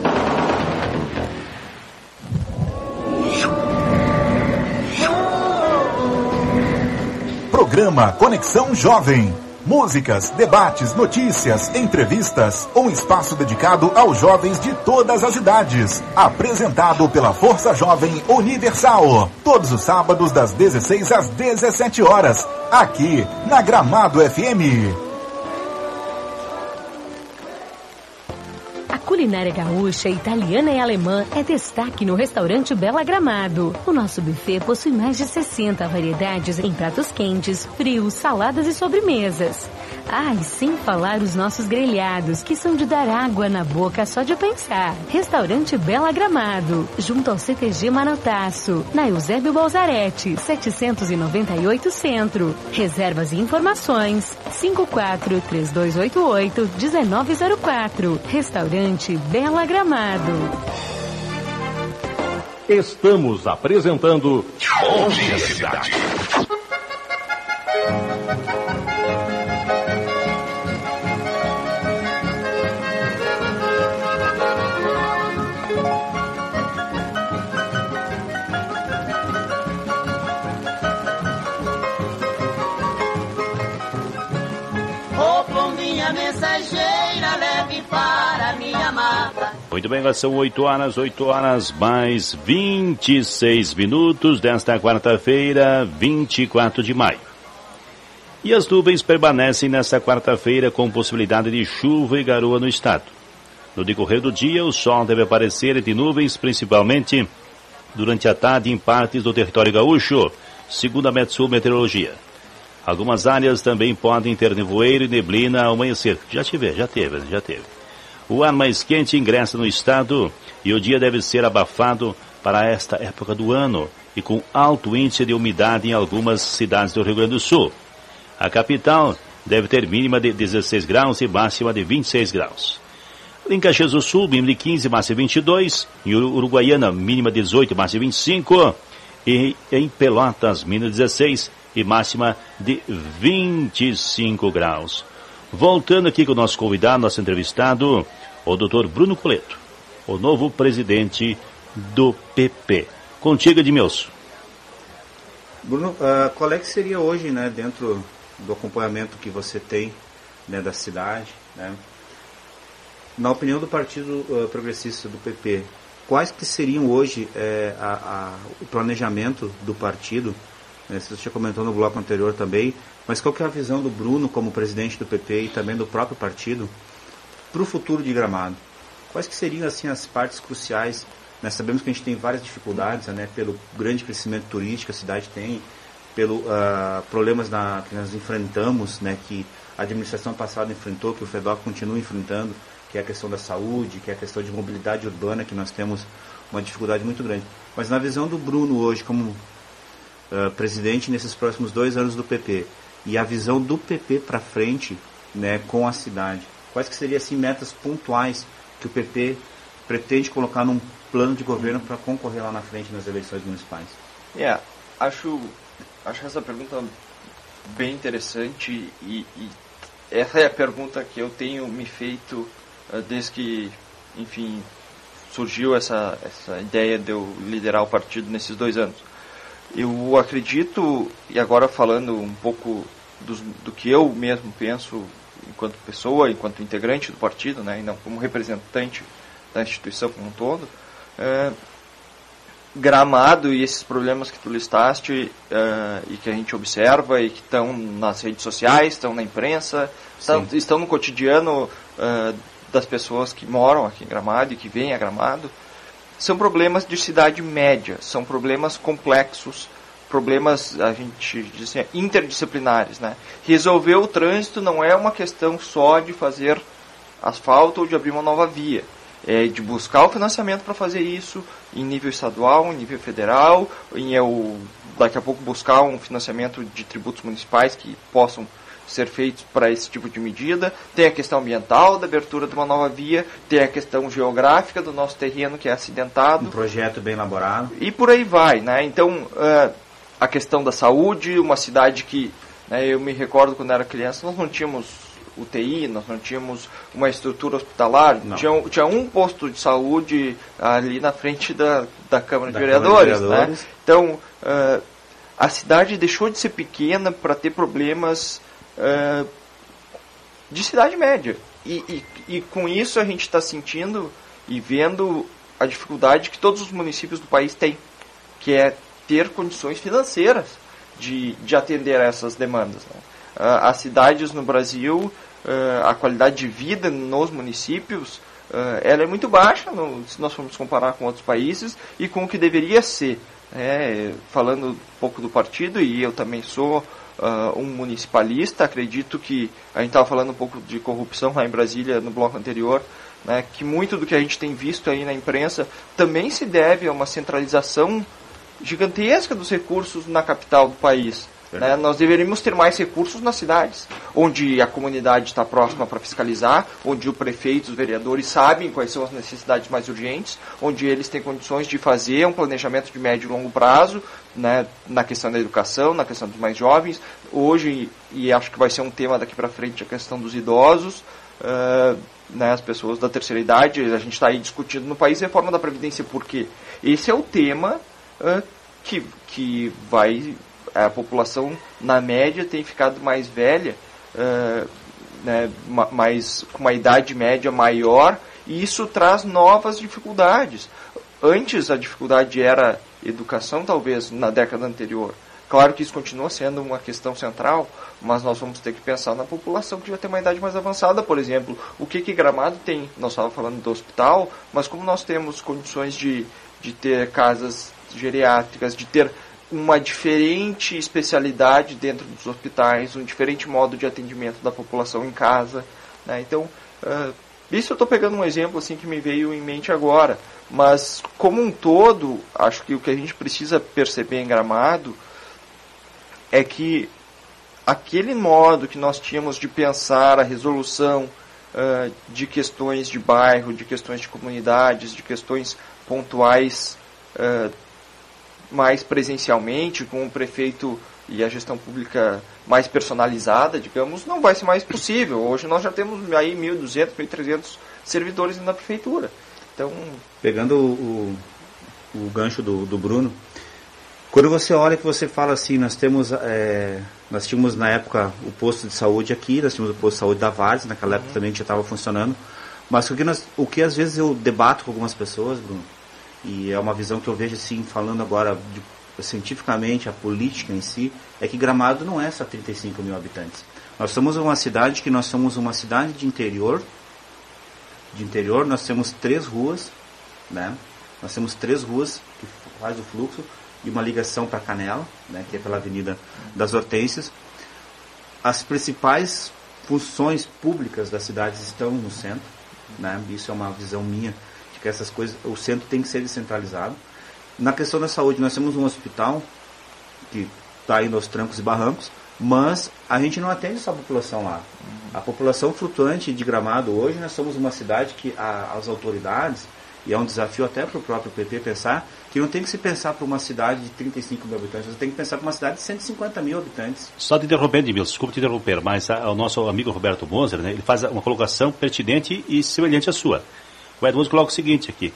Programa Conexão Jovem. Músicas, debates, notícias, entrevistas, um espaço dedicado aos jovens de todas as idades. Apresentado pela Força Jovem Universal. Todos os sábados das 16 às 17 horas. Aqui na Gramado FM. A culinária gaúcha, italiana e alemã é destaque no restaurante Bela Gramado. O nosso buffet possui mais de 60 variedades em pratos quentes, frios, saladas e sobremesas. Ah, e sem falar os nossos grelhados, que são de dar água na boca só de pensar. Restaurante Bela Gramado, junto ao CTG Manotaço, na Eusébio Balzarete, 798 Centro. Reservas e informações, 54-3288-1904. Restaurante Bela Gramado. Estamos apresentando Bom Dia Cidade. Mensageira, leve para minha mata. Muito bem, agora são 8 horas mais 26 minutos desta quarta-feira, 24 de maio. E as nuvens permanecem nesta quarta-feira com possibilidade de chuva e garoa no estado. No decorrer do dia, o sol deve aparecer entre nuvens, principalmente durante a tarde em partes do território gaúcho, segundo a Metsul Meteorologia. Algumas áreas também podem ter nevoeiro e neblina ao amanhecer. Já teve. O ar mais quente ingressa no estado e o dia deve ser abafado para esta época do ano e com alto índice de umidade em algumas cidades do Rio Grande do Sul. A capital deve ter mínima de 16 graus e máxima de 26 graus. Em Caxias do Sul, mínima de 15, máxima de 22. Em Uruguaiana, mínima de 18, máxima de 25. E em Pelotas, mínima de 16 e máxima de 25 graus. Voltando aqui com o nosso convidado, nosso entrevistado, o Dr. Bruno Coleto, o novo presidente do PP. Contigo, Edmilson. Bruno, qual é que seria hoje, né, dentro do acompanhamento que você tem, né, da cidade, né, na opinião do Partido Progressista do PP, quais que seriam hoje o planejamento do partido? Você já comentou no bloco anterior também, mas qual que é a visão do Bruno como presidente do PP e também do próprio partido para o futuro de Gramado? Quais que seriam assim as partes cruciais? Nós sabemos que a gente tem várias dificuldades, né, pelo grande crescimento turístico que a cidade tem, pelo problemas que nós enfrentamos, né, que a administração passada enfrentou, que o FEDOC continua enfrentando, que é a questão da saúde, que é a questão de mobilidade urbana, que nós temos uma dificuldade muito grande. Mas na visão do Bruno hoje como presidente nesses próximos 2 anos do PP e a visão do PP para frente, né, com a cidade, quais que seriam assim, metas pontuais que o PP pretende colocar num plano de governo para concorrer lá na frente nas eleições municipais? Acho essa pergunta bem interessante e essa é a pergunta que eu tenho me feito desde que, enfim, surgiu essa ideia de eu liderar o partido nesses 2 anos. Eu acredito, e agora falando um pouco do que eu mesmo penso enquanto pessoa, enquanto integrante do partido, né, e não como representante da instituição como um todo, Gramado e esses problemas que tu listaste e que a gente observa e que estão nas redes sociais, estão na imprensa, estão no cotidiano das pessoas que moram aqui em Gramado e que vêm a Gramado, são problemas de cidade média, são problemas complexos, problemas, a gente diz assim, interdisciplinares, né? Resolver o trânsito não é uma questão só de fazer asfalto ou de abrir uma nova via. É de buscar o financiamento para fazer isso em nível estadual, em nível federal, daqui a pouco buscar um financiamento de tributos municipais que possam ser feitos para esse tipo de medida. Tem a questão ambiental da abertura de uma nova via, tem a questão geográfica do nosso terreno que é acidentado. Um projeto bem elaborado. E por aí vai, né? Então, a questão da saúde, uma cidade que, né, eu me recordo quando era criança, nós não tínhamos UTI, nós não tínhamos uma estrutura hospitalar, tinha um posto de saúde ali na frente da Câmara de Vereadores. Né? Então, a cidade deixou de ser pequena para ter problemas de cidade média. E com isso a gente está sentindo e vendo a dificuldade que todos os municípios do país têm, que é ter condições financeiras de atender a essas demandas. Né? As cidades no Brasil, a qualidade de vida nos municípios, ela é muito baixa se nós formos comparar com outros países e com o que deveria ser. Falando um pouco do partido, e eu também sou um municipalista, acredito que a gente estava falando um pouco de corrupção lá em Brasília no bloco anterior, né, que muito do que a gente tem visto aí na imprensa também se deve a uma centralização gigantesca dos recursos na capital do país. Né? Nós deveríamos ter mais recursos nas cidades, onde a comunidade está próxima para fiscalizar, onde o prefeito e os vereadores sabem quais são as necessidades mais urgentes, onde eles têm condições de fazer um planejamento de médio e longo prazo, né, na questão da educação, na questão dos mais jovens. Hoje, e acho que vai ser um tema daqui para frente, a questão dos idosos, né, as pessoas da terceira idade. A gente está aí discutindo no país a reforma da Previdência, porque esse é o tema que vai... A população, na média, tem ficado mais velha, né, com uma idade média maior, e isso traz novas dificuldades. Antes, a dificuldade era educação, talvez, na década anterior. Claro que isso continua sendo uma questão central, mas nós vamos ter que pensar na população que já tem uma idade mais avançada. Por exemplo, o que Gramado tem? Nós estávamos falando do hospital, mas como nós temos condições de ter casas geriátricas, de ter uma diferente especialidade dentro dos hospitais, um diferente modo de atendimento da população em casa, né? Então, isso eu estou pegando um exemplo assim que me veio em mente agora, mas como um todo, acho que o que a gente precisa perceber em Gramado é que aquele modo que nós tínhamos de pensar a resolução de questões de bairro, de questões de comunidades, de questões pontuais, mais presencialmente, com o prefeito e a gestão pública mais personalizada, digamos, não vai ser mais possível. Hoje nós já temos aí 1.200, 1.300 servidores na prefeitura. Então, pegando o gancho do Bruno, quando você olha que você fala assim, nós tínhamos na época o posto de saúde aqui, nós tínhamos o posto de saúde da Várzea, naquela época também já estava funcionando, mas o que às vezes eu debato com algumas pessoas, Bruno, e é uma visão que eu vejo assim, falando agora cientificamente, a política em si, é que Gramado não é só 35 mil habitantes. Nós somos uma cidade de interior, nós temos 3 ruas, né? Nós temos 3 ruas que faz o fluxo e uma ligação para Canela, né? Que é pela Avenida das Hortênsias. As principais funções públicas da cidade estão no centro, né? Isso é uma visão minha, de que essas coisas, o centro tem que ser descentralizado. Na questão da saúde, nós temos um hospital que está indo aos trancos e barrancos, mas a gente não atende essa população lá. A população flutuante de Gramado hoje, nós somos uma cidade que as autoridades, e é um desafio até para o próprio PP pensar, que não tem que se pensar para uma cidade de 35 mil habitantes, você tem que pensar para uma cidade de 150 mil habitantes. Só te interrompendo, Edmilson, desculpa te interromper, mas o nosso amigo Roberto Moser, né, ele faz uma colocação pertinente e semelhante à sua. O Edmilson coloca o seguinte aqui: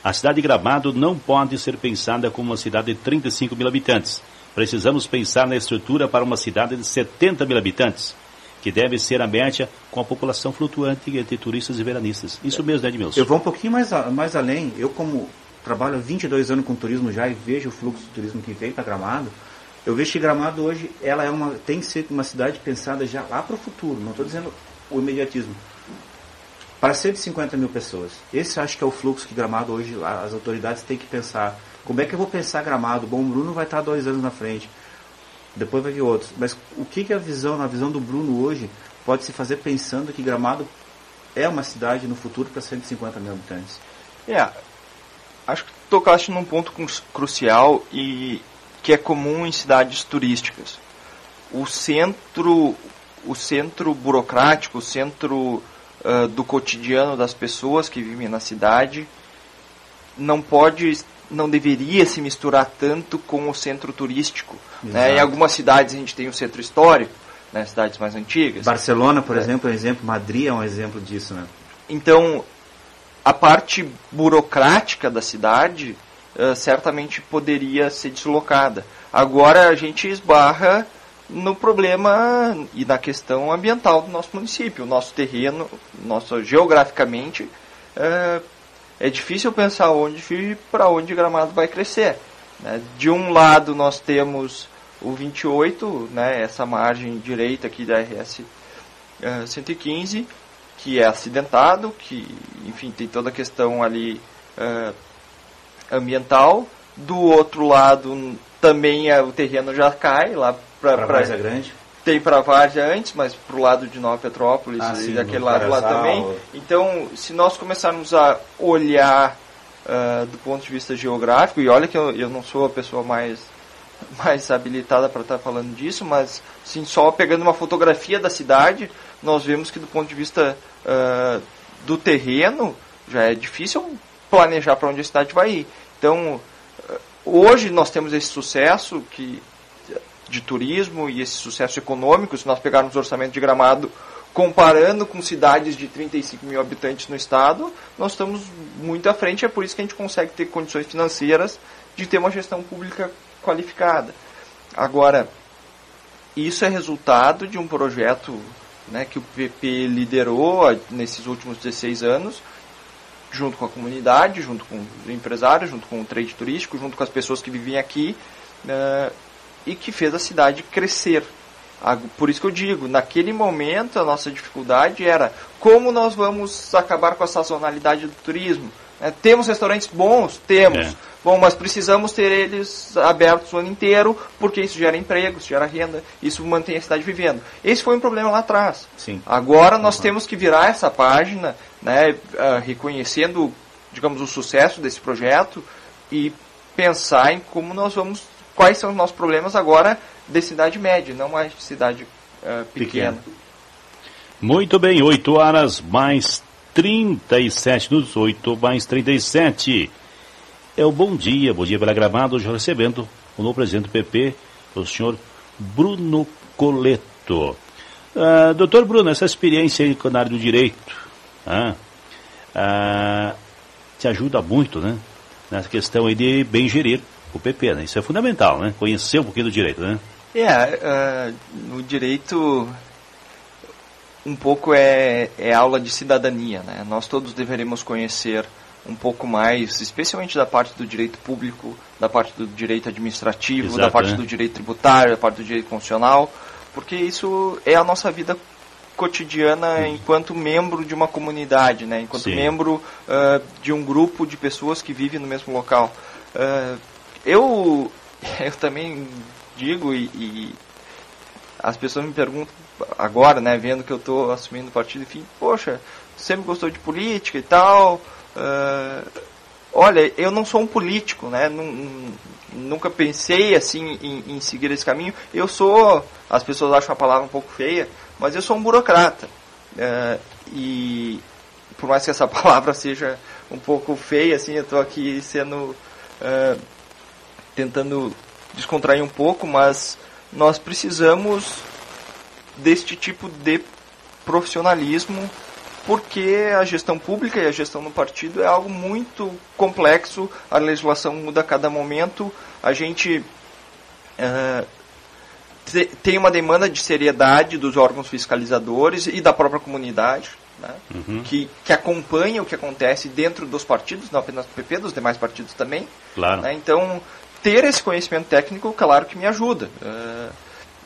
a cidade de Gramado não pode ser pensada como uma cidade de 35 mil habitantes. Precisamos pensar na estrutura para uma cidade de 70 mil habitantes, que deve ser a média com a população flutuante entre turistas e veranistas. Isso mesmo, né, Edmilson? Eu vou um pouquinho mais além. Eu, como trabalho há 22 anos com turismo já e vejo o fluxo de turismo que vem para Gramado, eu vejo que Gramado hoje ela tem que ser uma cidade pensada já lá para o futuro. Não estou dizendo o imediatismo. para 150 mil pessoas. Esse acho que é o fluxo que Gramado hoje, as autoridades têm que pensar. Como é que eu vou pensar Gramado? Bom, o Bruno vai estar 2 anos na frente, depois vai vir outros. Mas o que a visão, na visão do Bruno hoje, pode se fazer pensando que Gramado é uma cidade no futuro para 150 mil habitantes? Acho que tocaste num ponto crucial e que é comum em cidades turísticas. O centro burocrático, o centro do cotidiano das pessoas que vivem na cidade não deveria se misturar tanto com o centro turístico. Né? Em algumas cidades a gente tem o centro histórico, né? Cidades mais antigas. Barcelona, por exemplo, é um exemplo. Madrid é um exemplo disso. Né? Então, a parte burocrática da cidade certamente poderia ser deslocada. Agora a gente esbarra no problema e na questão ambiental do nosso município. O nosso terreno, geograficamente, é difícil pensar para onde Gramado vai crescer. Né? De um lado nós temos o 28, né, essa margem direita aqui da RS 115, que é acidentado, que, enfim, tem toda a questão ali ambiental. Do outro lado também o terreno já cai lá para Várzea Grande. Tem para Várzea antes, mas para o lado de Nova Petrópolis e daquele lado lá também. Então, se nós começarmos a olhar do ponto de vista geográfico, e olha que eu não sou a pessoa mais habilitada para estar falando disso, mas sim, só pegando uma fotografia da cidade, nós vemos que do ponto de vista do terreno, já é difícil planejar para onde a cidade vai ir. Então, hoje nós temos esse sucesso de turismo e esse sucesso econômico. Se nós pegarmos o orçamento de Gramado, comparando com cidades de 35 mil habitantes no estado, nós estamos muito à frente. É por isso que a gente consegue ter condições financeiras de ter uma gestão pública qualificada. Agora, isso é resultado de um projeto, né, que o PP liderou nesses últimos 16 anos, junto com a comunidade, junto com os empresários, junto com o trade turístico, junto com as pessoas que vivem aqui, e que fez a cidade crescer. Por isso que eu digo, naquele momento a nossa dificuldade era como nós vamos acabar com a sazonalidade do turismo. Temos restaurantes bons? Temos. Bom, mas precisamos ter eles abertos o ano inteiro, porque isso gera emprego, isso gera renda, isso mantém a cidade vivendo. Esse foi um problema lá atrás. Sim. Agora nós temos que virar essa página, né, reconhecendo, digamos, o sucesso desse projeto e pensar em como nós vamos, quais são os nossos problemas agora de cidade média, não mais de cidade pequena. Muito bem, 8 horas mais 37 minutos, 8 mais 37. É o bom dia pela Gramado, hoje recebendo o novo presidente do PP, o senhor Bruno Coleto. Doutor Bruno, essa experiência aí na área do direito te ajuda muito, né? Nessa questão aí de bem gerir o PP, né? Isso é fundamental, né? Conhecer um pouquinho do direito, né? No direito, um pouco é aula de cidadania, né? Nós todos deveríamos conhecer um pouco mais, especialmente da parte do direito público, da parte do direito administrativo, exato, da parte do direito tributário, da parte do direito constitucional, porque isso é a nossa vida cotidiana enquanto membro de uma comunidade, né? Enquanto membro de um grupo de pessoas que vivem no mesmo local. Eu também digo, e as pessoas me perguntam agora, né, vendo que eu estou assumindo o partido, enfim, poxa, sempre gostou de política e tal. Olha, eu não sou um político, né? Nunca pensei assim em seguir esse caminho. As pessoas acham a palavra um pouco feia, mas eu sou um burocrata. E por mais que essa palavra seja um pouco feia, assim, eu estou aqui tentando descontrair um pouco, mas nós precisamos deste tipo de profissionalismo, porque a gestão pública e a gestão no partido é algo muito complexo, a legislação muda a cada momento, a gente tem uma demanda de seriedade dos órgãos fiscalizadores e da própria comunidade, né, que acompanha o que acontece dentro dos partidos, não apenas do PP, dos demais partidos também. Claro. Né, então, ter esse conhecimento técnico, claro que me ajuda.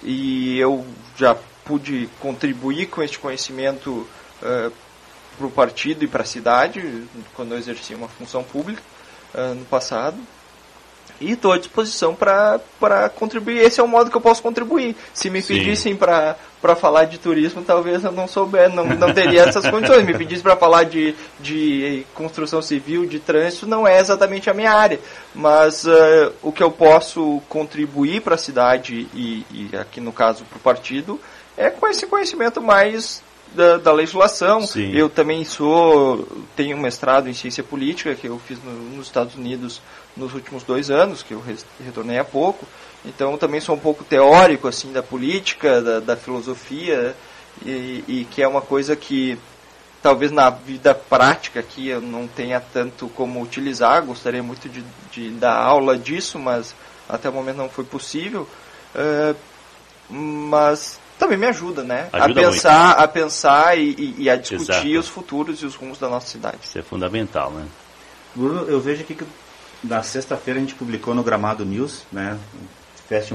E eu já pude contribuir com este conhecimento o partido e para a cidade, quando eu exerci uma função pública no passado. E estou à disposição para contribuir. Esse é o modo que eu posso contribuir. Se me pedissem para falar de turismo, talvez eu não não teria essas condições. Me pedissem para falar de construção civil, de trânsito, não é exatamente a minha área. Mas o que eu posso contribuir para a cidade e aqui no caso para o partido, é com esse conhecimento mais da legislação. Sim. Eu também tenho um mestrado em ciência política que eu fiz nos Estados Unidos nos últimos 2 anos, que eu retornei há pouco. Então eu também sou um pouco teórico assim da política, da filosofia, e que é uma coisa que talvez na vida prática aqui eu não tenha tanto como utilizar. Gostaria muito de dar aula disso, mas até o momento não foi possível. Mas também me ajuda, né? A pensar e a discutir os futuros e os rumos da nossa cidade. Isso é fundamental, né? Bruno, eu vejo aqui que na sexta-feira a gente publicou no Gramado News, né? Fizeste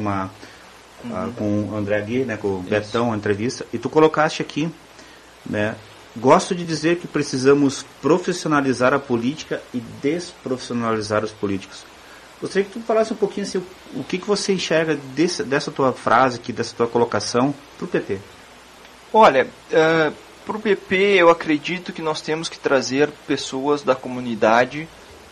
com o André Gui, né? Com o Betão, a entrevista. E tu colocaste aqui, né? Gosto de dizer que precisamos profissionalizar a política e desprofissionalizar os políticos. Gostaria que tu falasse um pouquinho assim, o que você enxerga dessa tua frase aqui, dessa tua colocação para o PP. Olha, para o PP eu acredito que nós temos que trazer pessoas da comunidade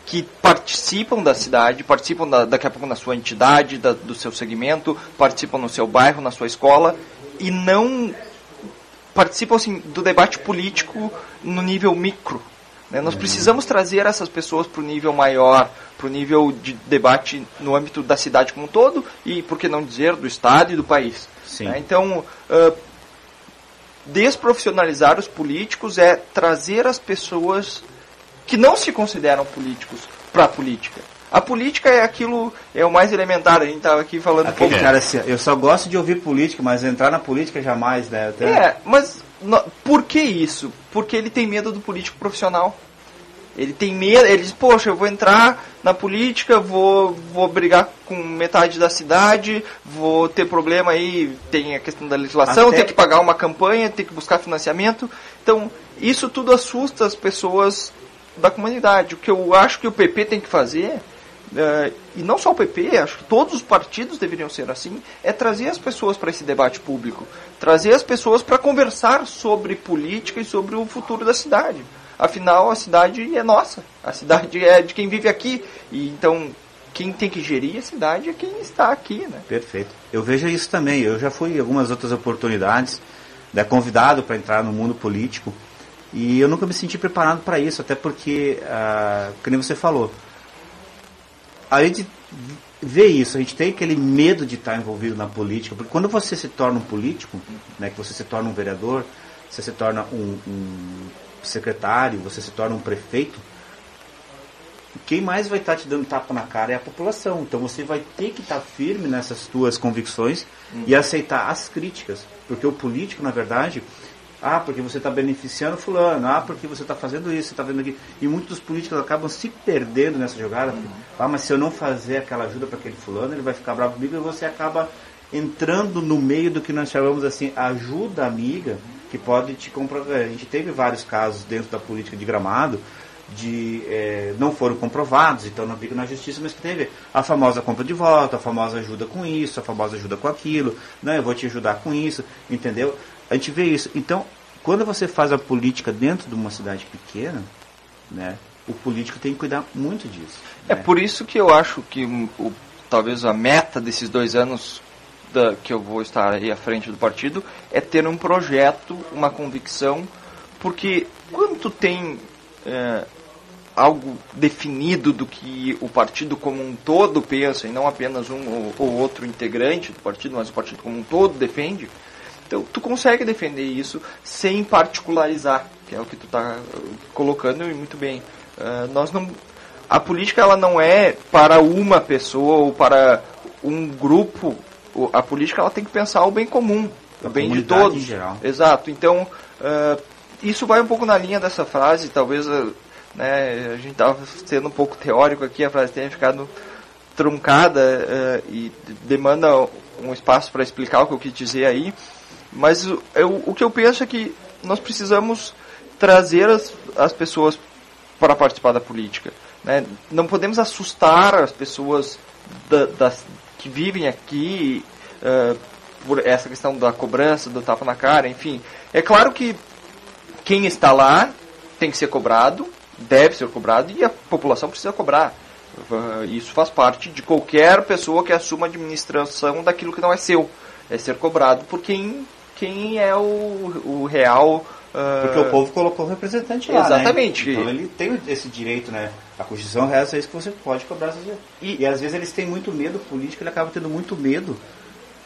que participam da cidade, participam daqui a pouco na sua entidade, do seu segmento, participam no seu bairro, na sua escola, e não participam assim, do debate político no nível micro. Né? Nós precisamos trazer essas pessoas para o nível maior, para o nível de debate no âmbito da cidade como um todo, e, por que não dizer, do estado e do país. Né? Então, desprofissionalizar os políticos é trazer as pessoas que não se consideram políticos para a política. A política é o mais elementar. A gente estava aqui falando cara, assim, eu só gosto de ouvir política, mas entrar na política jamais, né? Mas por que isso? Porque ele tem medo do político profissional. Ele tem medo, ele diz, poxa, eu vou entrar na política, vou brigar com metade da cidade, vou ter problema aí, tem a questão da legislação, tem que pagar uma campanha, tem que buscar financiamento. Então, isso tudo assusta as pessoas da comunidade. O que eu acho que o PP tem que fazer, e não só o PP, acho que todos os partidos deveriam ser assim, é trazer as pessoas para esse debate público, trazer as pessoas para conversar sobre política e sobre o futuro da cidade. Afinal, a cidade é nossa, a cidade é de quem vive aqui, e então quem tem que gerir a cidade é quem está aqui, né? Perfeito. Eu vejo isso também. Eu já fui em algumas outras oportunidades, né, convidado para entrar no mundo político, e eu nunca me senti preparado para isso, até porque, como você falou, a gente vê isso, a gente tem aquele medo de estar envolvido na política, porque quando você se torna um político, né, que você se torna um vereador, você se torna um secretário, você se torna um prefeito, quem mais vai estar te dando tapa na cara é a população. Então você vai ter que estar firme nessas tuas convicções e aceitar as críticas, porque o político, na verdade, porque você está beneficiando fulano, porque você está fazendo isso, você está vendo aqui, e muitos dos políticos acabam se perdendo nessa jogada, mas se eu não fazer aquela ajuda para aquele fulano, ele vai ficar bravo comigo, e você acaba entrando no meio do que nós chamamos assim, ajuda amiga, que pode te comprovar. A gente teve vários casos dentro da política de Gramado, não foram comprovados, então não fica na justiça, mas que teve a famosa compra de voto, a famosa ajuda com isso, a famosa ajuda com aquilo, né, eu vou te ajudar com isso, entendeu? A gente vê isso. Então, quando você faz a política dentro de uma cidade pequena, né, o político tem que cuidar muito disso. É por isso que eu acho que talvez a meta desses 2 anos que eu vou estar aí à frente do partido é ter um projeto, uma convicção, porque quando tu tem algo definido do que o partido como um todo pensa, e não apenas um ou outro integrante do partido, mas o partido como um todo defende, então tu consegue defender isso sem particularizar, que é o que tu está colocando e muito bem. A política ela não é para uma pessoa ou para um grupo. A política ela tem que pensar o bem comum, o bem de todos. Em geral. Exato. Então, isso vai um pouco na linha dessa frase, talvez, né, a gente estava sendo um pouco teórico aqui, a frase tenha ficado truncada e demanda um espaço para explicar o que eu quis dizer aí, mas o que eu penso é que nós precisamos trazer as pessoas para participar da política. Né? Não podemos assustar as pessoas que vivem aqui por essa questão da cobrança, do tapa na cara, enfim. É claro que quem está lá tem que ser cobrado, deve ser cobrado, e a população precisa cobrar. Isso faz parte de qualquer pessoa que assuma a administração daquilo que não é seu. É ser cobrado por quem é o real... Porque o povo colocou o representante lá, exatamente. Né? Então ele tem esse direito, né? A Constituição reza isso que você pode cobrar. E às vezes eles têm muito medo político, ele acaba tendo muito medo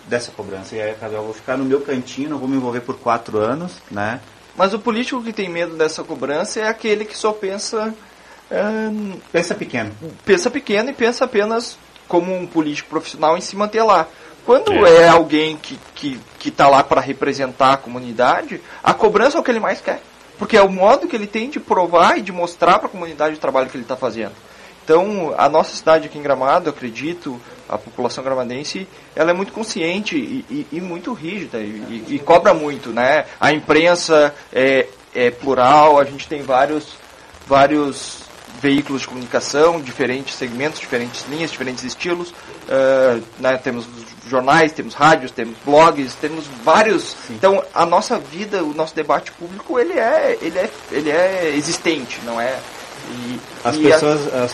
dessa cobrança. E aí eu vou ficar no meu cantinho, não vou me envolver por 4 anos, né? Mas o político que tem medo dessa cobrança é aquele que só pensa... pensa pequeno. Pensa pequeno e pensa apenas como um político profissional em se manter lá. Quando é alguém que está lá para representar a comunidade, a cobrança é o que ele mais quer. Porque é o modo que ele tem de provar e de mostrar para a comunidade o trabalho que ele está fazendo. Então, a nossa cidade aqui em Gramado, eu acredito, a população gramadense, ela é muito consciente e muito rígida e cobra muito, né? A imprensa é plural, a gente tem vários veículos de comunicação, diferentes segmentos, diferentes linhas, diferentes estilos. Né? Temos jornais, temos rádios, temos blogs, temos vários. Sim. Então, a nossa vida, o nosso debate público, ele é existente, não é? As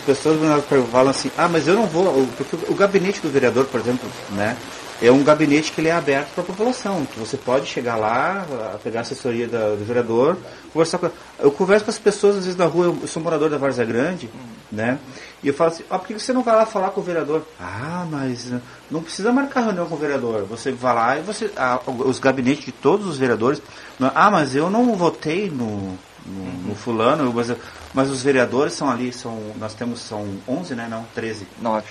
pessoas falam assim, mas eu não vou, porque o gabinete do vereador, por exemplo, né, é um gabinete que ele é aberto para a população, que você pode chegar lá, pegar a assessoria do vereador, conversar com... Eu converso com as pessoas, às vezes, na rua, eu sou morador da Várzea Grande, né, e eu falo assim, por que você não vai lá falar com o vereador? Mas não precisa marcar reunião com o vereador, você vai lá e os gabinetes de todos os vereadores, mas eu não votei no fulano, mas os vereadores são ali, são 11, né, não, 13. 9.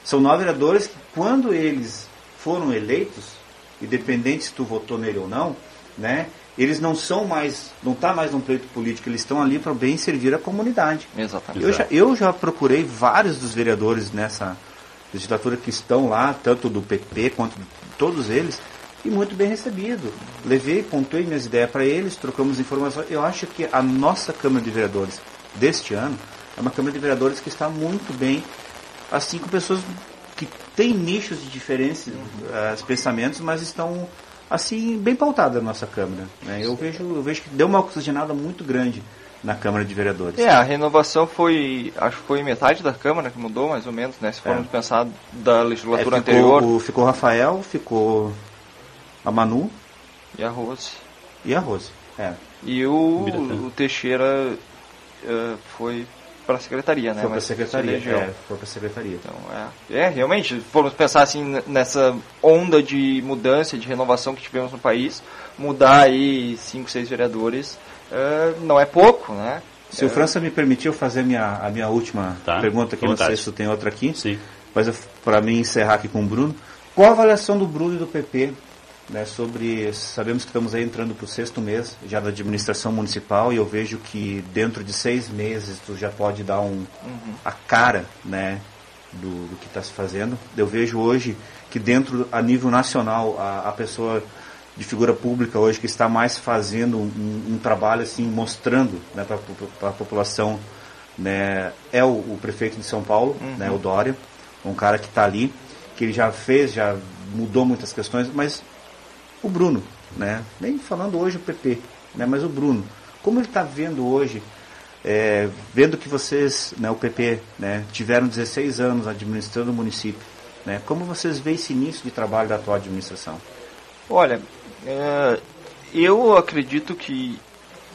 São 9 vereadores que, quando eles foram eleitos, independente se tu votou nele ou não, né, eles não está mais num pleito político, eles estão ali para bem servir a comunidade. Exatamente. Eu já procurei vários dos vereadores nessa legislatura que estão lá, tanto do PP quanto de todos eles, e muito bem recebido. Pontuei minhas ideias para eles, trocamos informações. Eu acho que a nossa Câmara de Vereadores deste ano é uma Câmara de Vereadores que está muito bem, assim, com pessoas que têm nichos de diferentes pensamentos, mas estão, assim, bem pautadas na nossa Câmara. Né? Eu vejo que deu uma oxigenada muito grande na Câmara de Vereadores. A renovação acho que foi metade da Câmara que mudou, mais ou menos, né? Se formos pensar da legislatura anterior. Ficou o Rafael, ficou a Manu e a Rose. E o Teixeira foi para a secretaria, né? Foi para a secretaria. Então, realmente, se formos pensar assim nessa onda de mudança, de renovação que tivemos no país, mudar aí 5, 6 vereadores não é pouco, né? Se o França me permitiu fazer a minha última pergunta aqui, não sei se tu tem outra aqui, sim, mas para mim encerrar aqui com o Bruno, qual a avaliação do Bruno e do PP, né, sabemos que estamos aí entrando para o 6º mês já da administração municipal, e eu vejo que dentro de 6 meses tu já pode dar a cara, né, do que está se fazendo. Eu vejo hoje que a nível nacional, a pessoa de figura pública hoje que está mais fazendo um trabalho assim, mostrando, né, para a população, né, é o prefeito de São Paulo, né, o Dória, um cara que está ali, que ele já mudou muitas questões, mas o Bruno, né, nem falando hoje o PP, né, mas o Bruno, como ele está vendo hoje, vendo que vocês, né, o PP, né, tiveram 16 anos administrando o município, né, como vocês veem esse início de trabalho da atual administração? Olha, eu acredito que,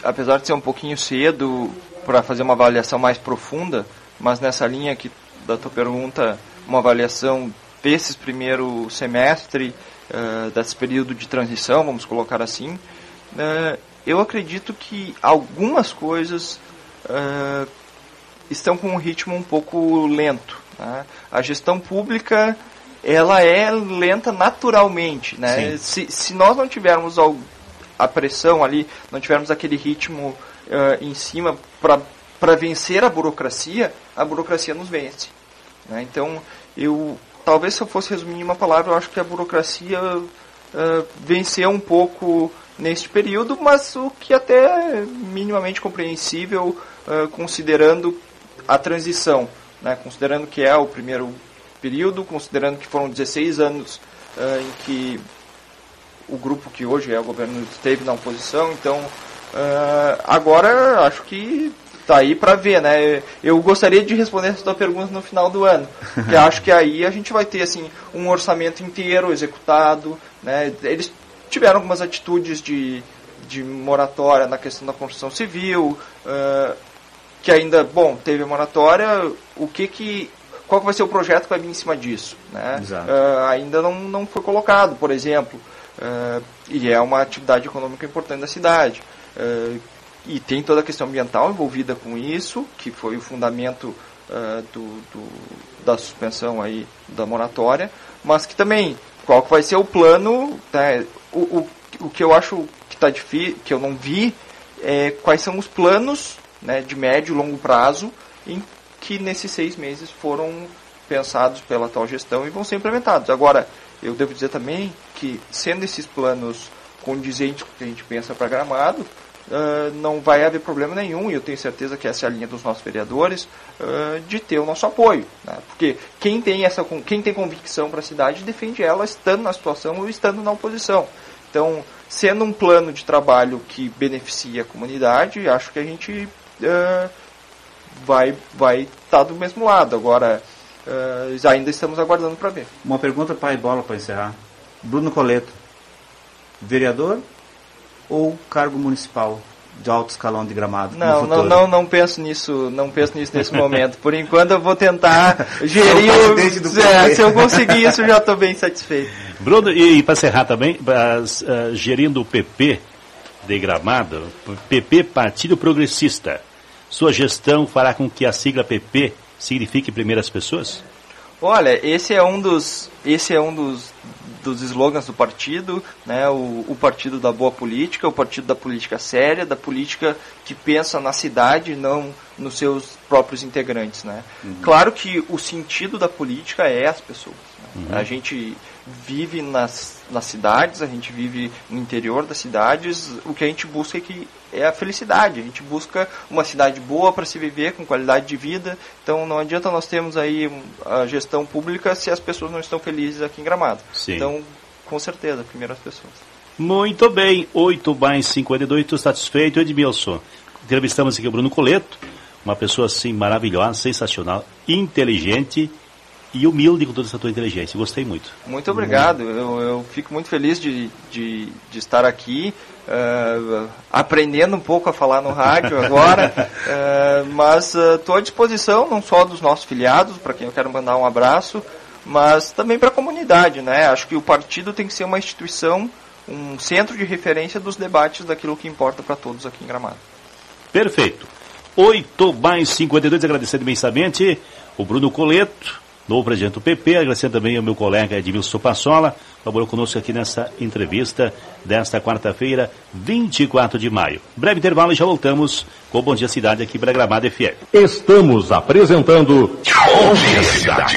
apesar de ser um pouquinho cedo para fazer uma avaliação mais profunda, mas nessa linha aqui da tua pergunta, uma avaliação desses primeiro semestre, desse período de transição, vamos colocar assim, eu acredito que algumas coisas estão com um ritmo um pouco lento. Né? A gestão pública, ela é lenta naturalmente. Né? Se nós não tivermos a pressão ali, não tivermos aquele ritmo em cima para vencer a burocracia nos vence. Né? Então, talvez se eu fosse resumir em uma palavra, eu acho que a burocracia venceu um pouco neste período, mas o que até é minimamente compreensível, considerando a transição, né? Considerando que é o primeiro período, considerando que foram 16 anos em que o grupo que hoje é o governo esteve na oposição, então agora acho que está aí para ver, né? Eu gostaria de responder essa tua pergunta no final do ano, porque acho que aí a gente vai ter assim um orçamento inteiro executado, né? Eles tiveram algumas atitudes de moratória na questão da construção civil, que ainda, teve a moratória, qual que vai ser o projeto que vai vir em cima disso, né? Ainda não foi colocado, por exemplo, e é uma atividade econômica importante da cidade, e tem toda a questão ambiental envolvida com isso, que foi o fundamento da suspensão aí da moratória, mas que também, qual que vai ser o plano, né? O que eu acho que está difícil, que eu não vi, é quais são os planos, né, de médio e longo prazo em que nesses 6 meses foram pensados pela atual gestão e vão ser implementados. Agora, eu devo dizer também que, sendo esses planos condizentes com o que a gente pensa para Gramado, não vai haver problema nenhum, e eu tenho certeza que essa é a linha dos nossos vereadores, de ter o nosso apoio, né? Porque quem tem convicção para a cidade defende ela estando na situação ou estando na oposição. Então, sendo um plano de trabalho que beneficia a comunidade, acho que a gente vai estar do mesmo lado. Agora, ainda estamos aguardando para ver. Uma pergunta para a bola para encerrar. Bruno Coleto, vereador ou cargo municipal de alto escalão de Gramado? Não penso nisso nesse momento. Por enquanto eu vou tentar gerir se eu conseguir isso, já estou bem satisfeito. Bruno, e para encerrar também, gerindo o PP de Gramado, PP Partido Progressista, sua gestão fará com que a sigla PP signifique primeiras pessoas? Olha, esse é um dos slogans do partido, né? O partido da boa política, o partido da política séria, da política que pensa na cidade e não nos seus próprios integrantes, né? Claro que o sentido da política é as pessoas, né? A gente vive nas cidades, a gente vive no interior das cidades, o que a gente busca é a felicidade, a gente busca uma cidade boa para se viver, com qualidade de vida, então não adianta nós termos aí a gestão pública se as pessoas não estão felizes aqui em Gramado. Sim. Então, com certeza, primeiro as pessoas. Muito bem, 8/52, estou satisfeito, Edmilson. Entrevistamos aqui o Bruno Coleto, uma pessoa assim maravilhosa, sensacional, inteligente e humilde com toda essa tua inteligência. Gostei muito. Muito obrigado. Eu fico muito feliz de estar aqui, aprendendo um pouco a falar no rádio agora, mas estou à disposição não só dos nossos filiados, para quem eu quero mandar um abraço, mas também para a comunidade, né? Acho que o partido tem que ser uma instituição, um centro de referência dos debates daquilo que importa para todos aqui em Gramado. Perfeito. 8/52, agradecendo imensamente o Bruno Coleto, novo presidente do PP, agradecendo também ao meu colega Edmilson Passola, colaborou conosco aqui nessa entrevista desta quarta-feira, 24 de maio. Breve intervalo e já voltamos com o Bom Dia Cidade aqui para Gramado FM. Estamos apresentando Bom Dia Cidade.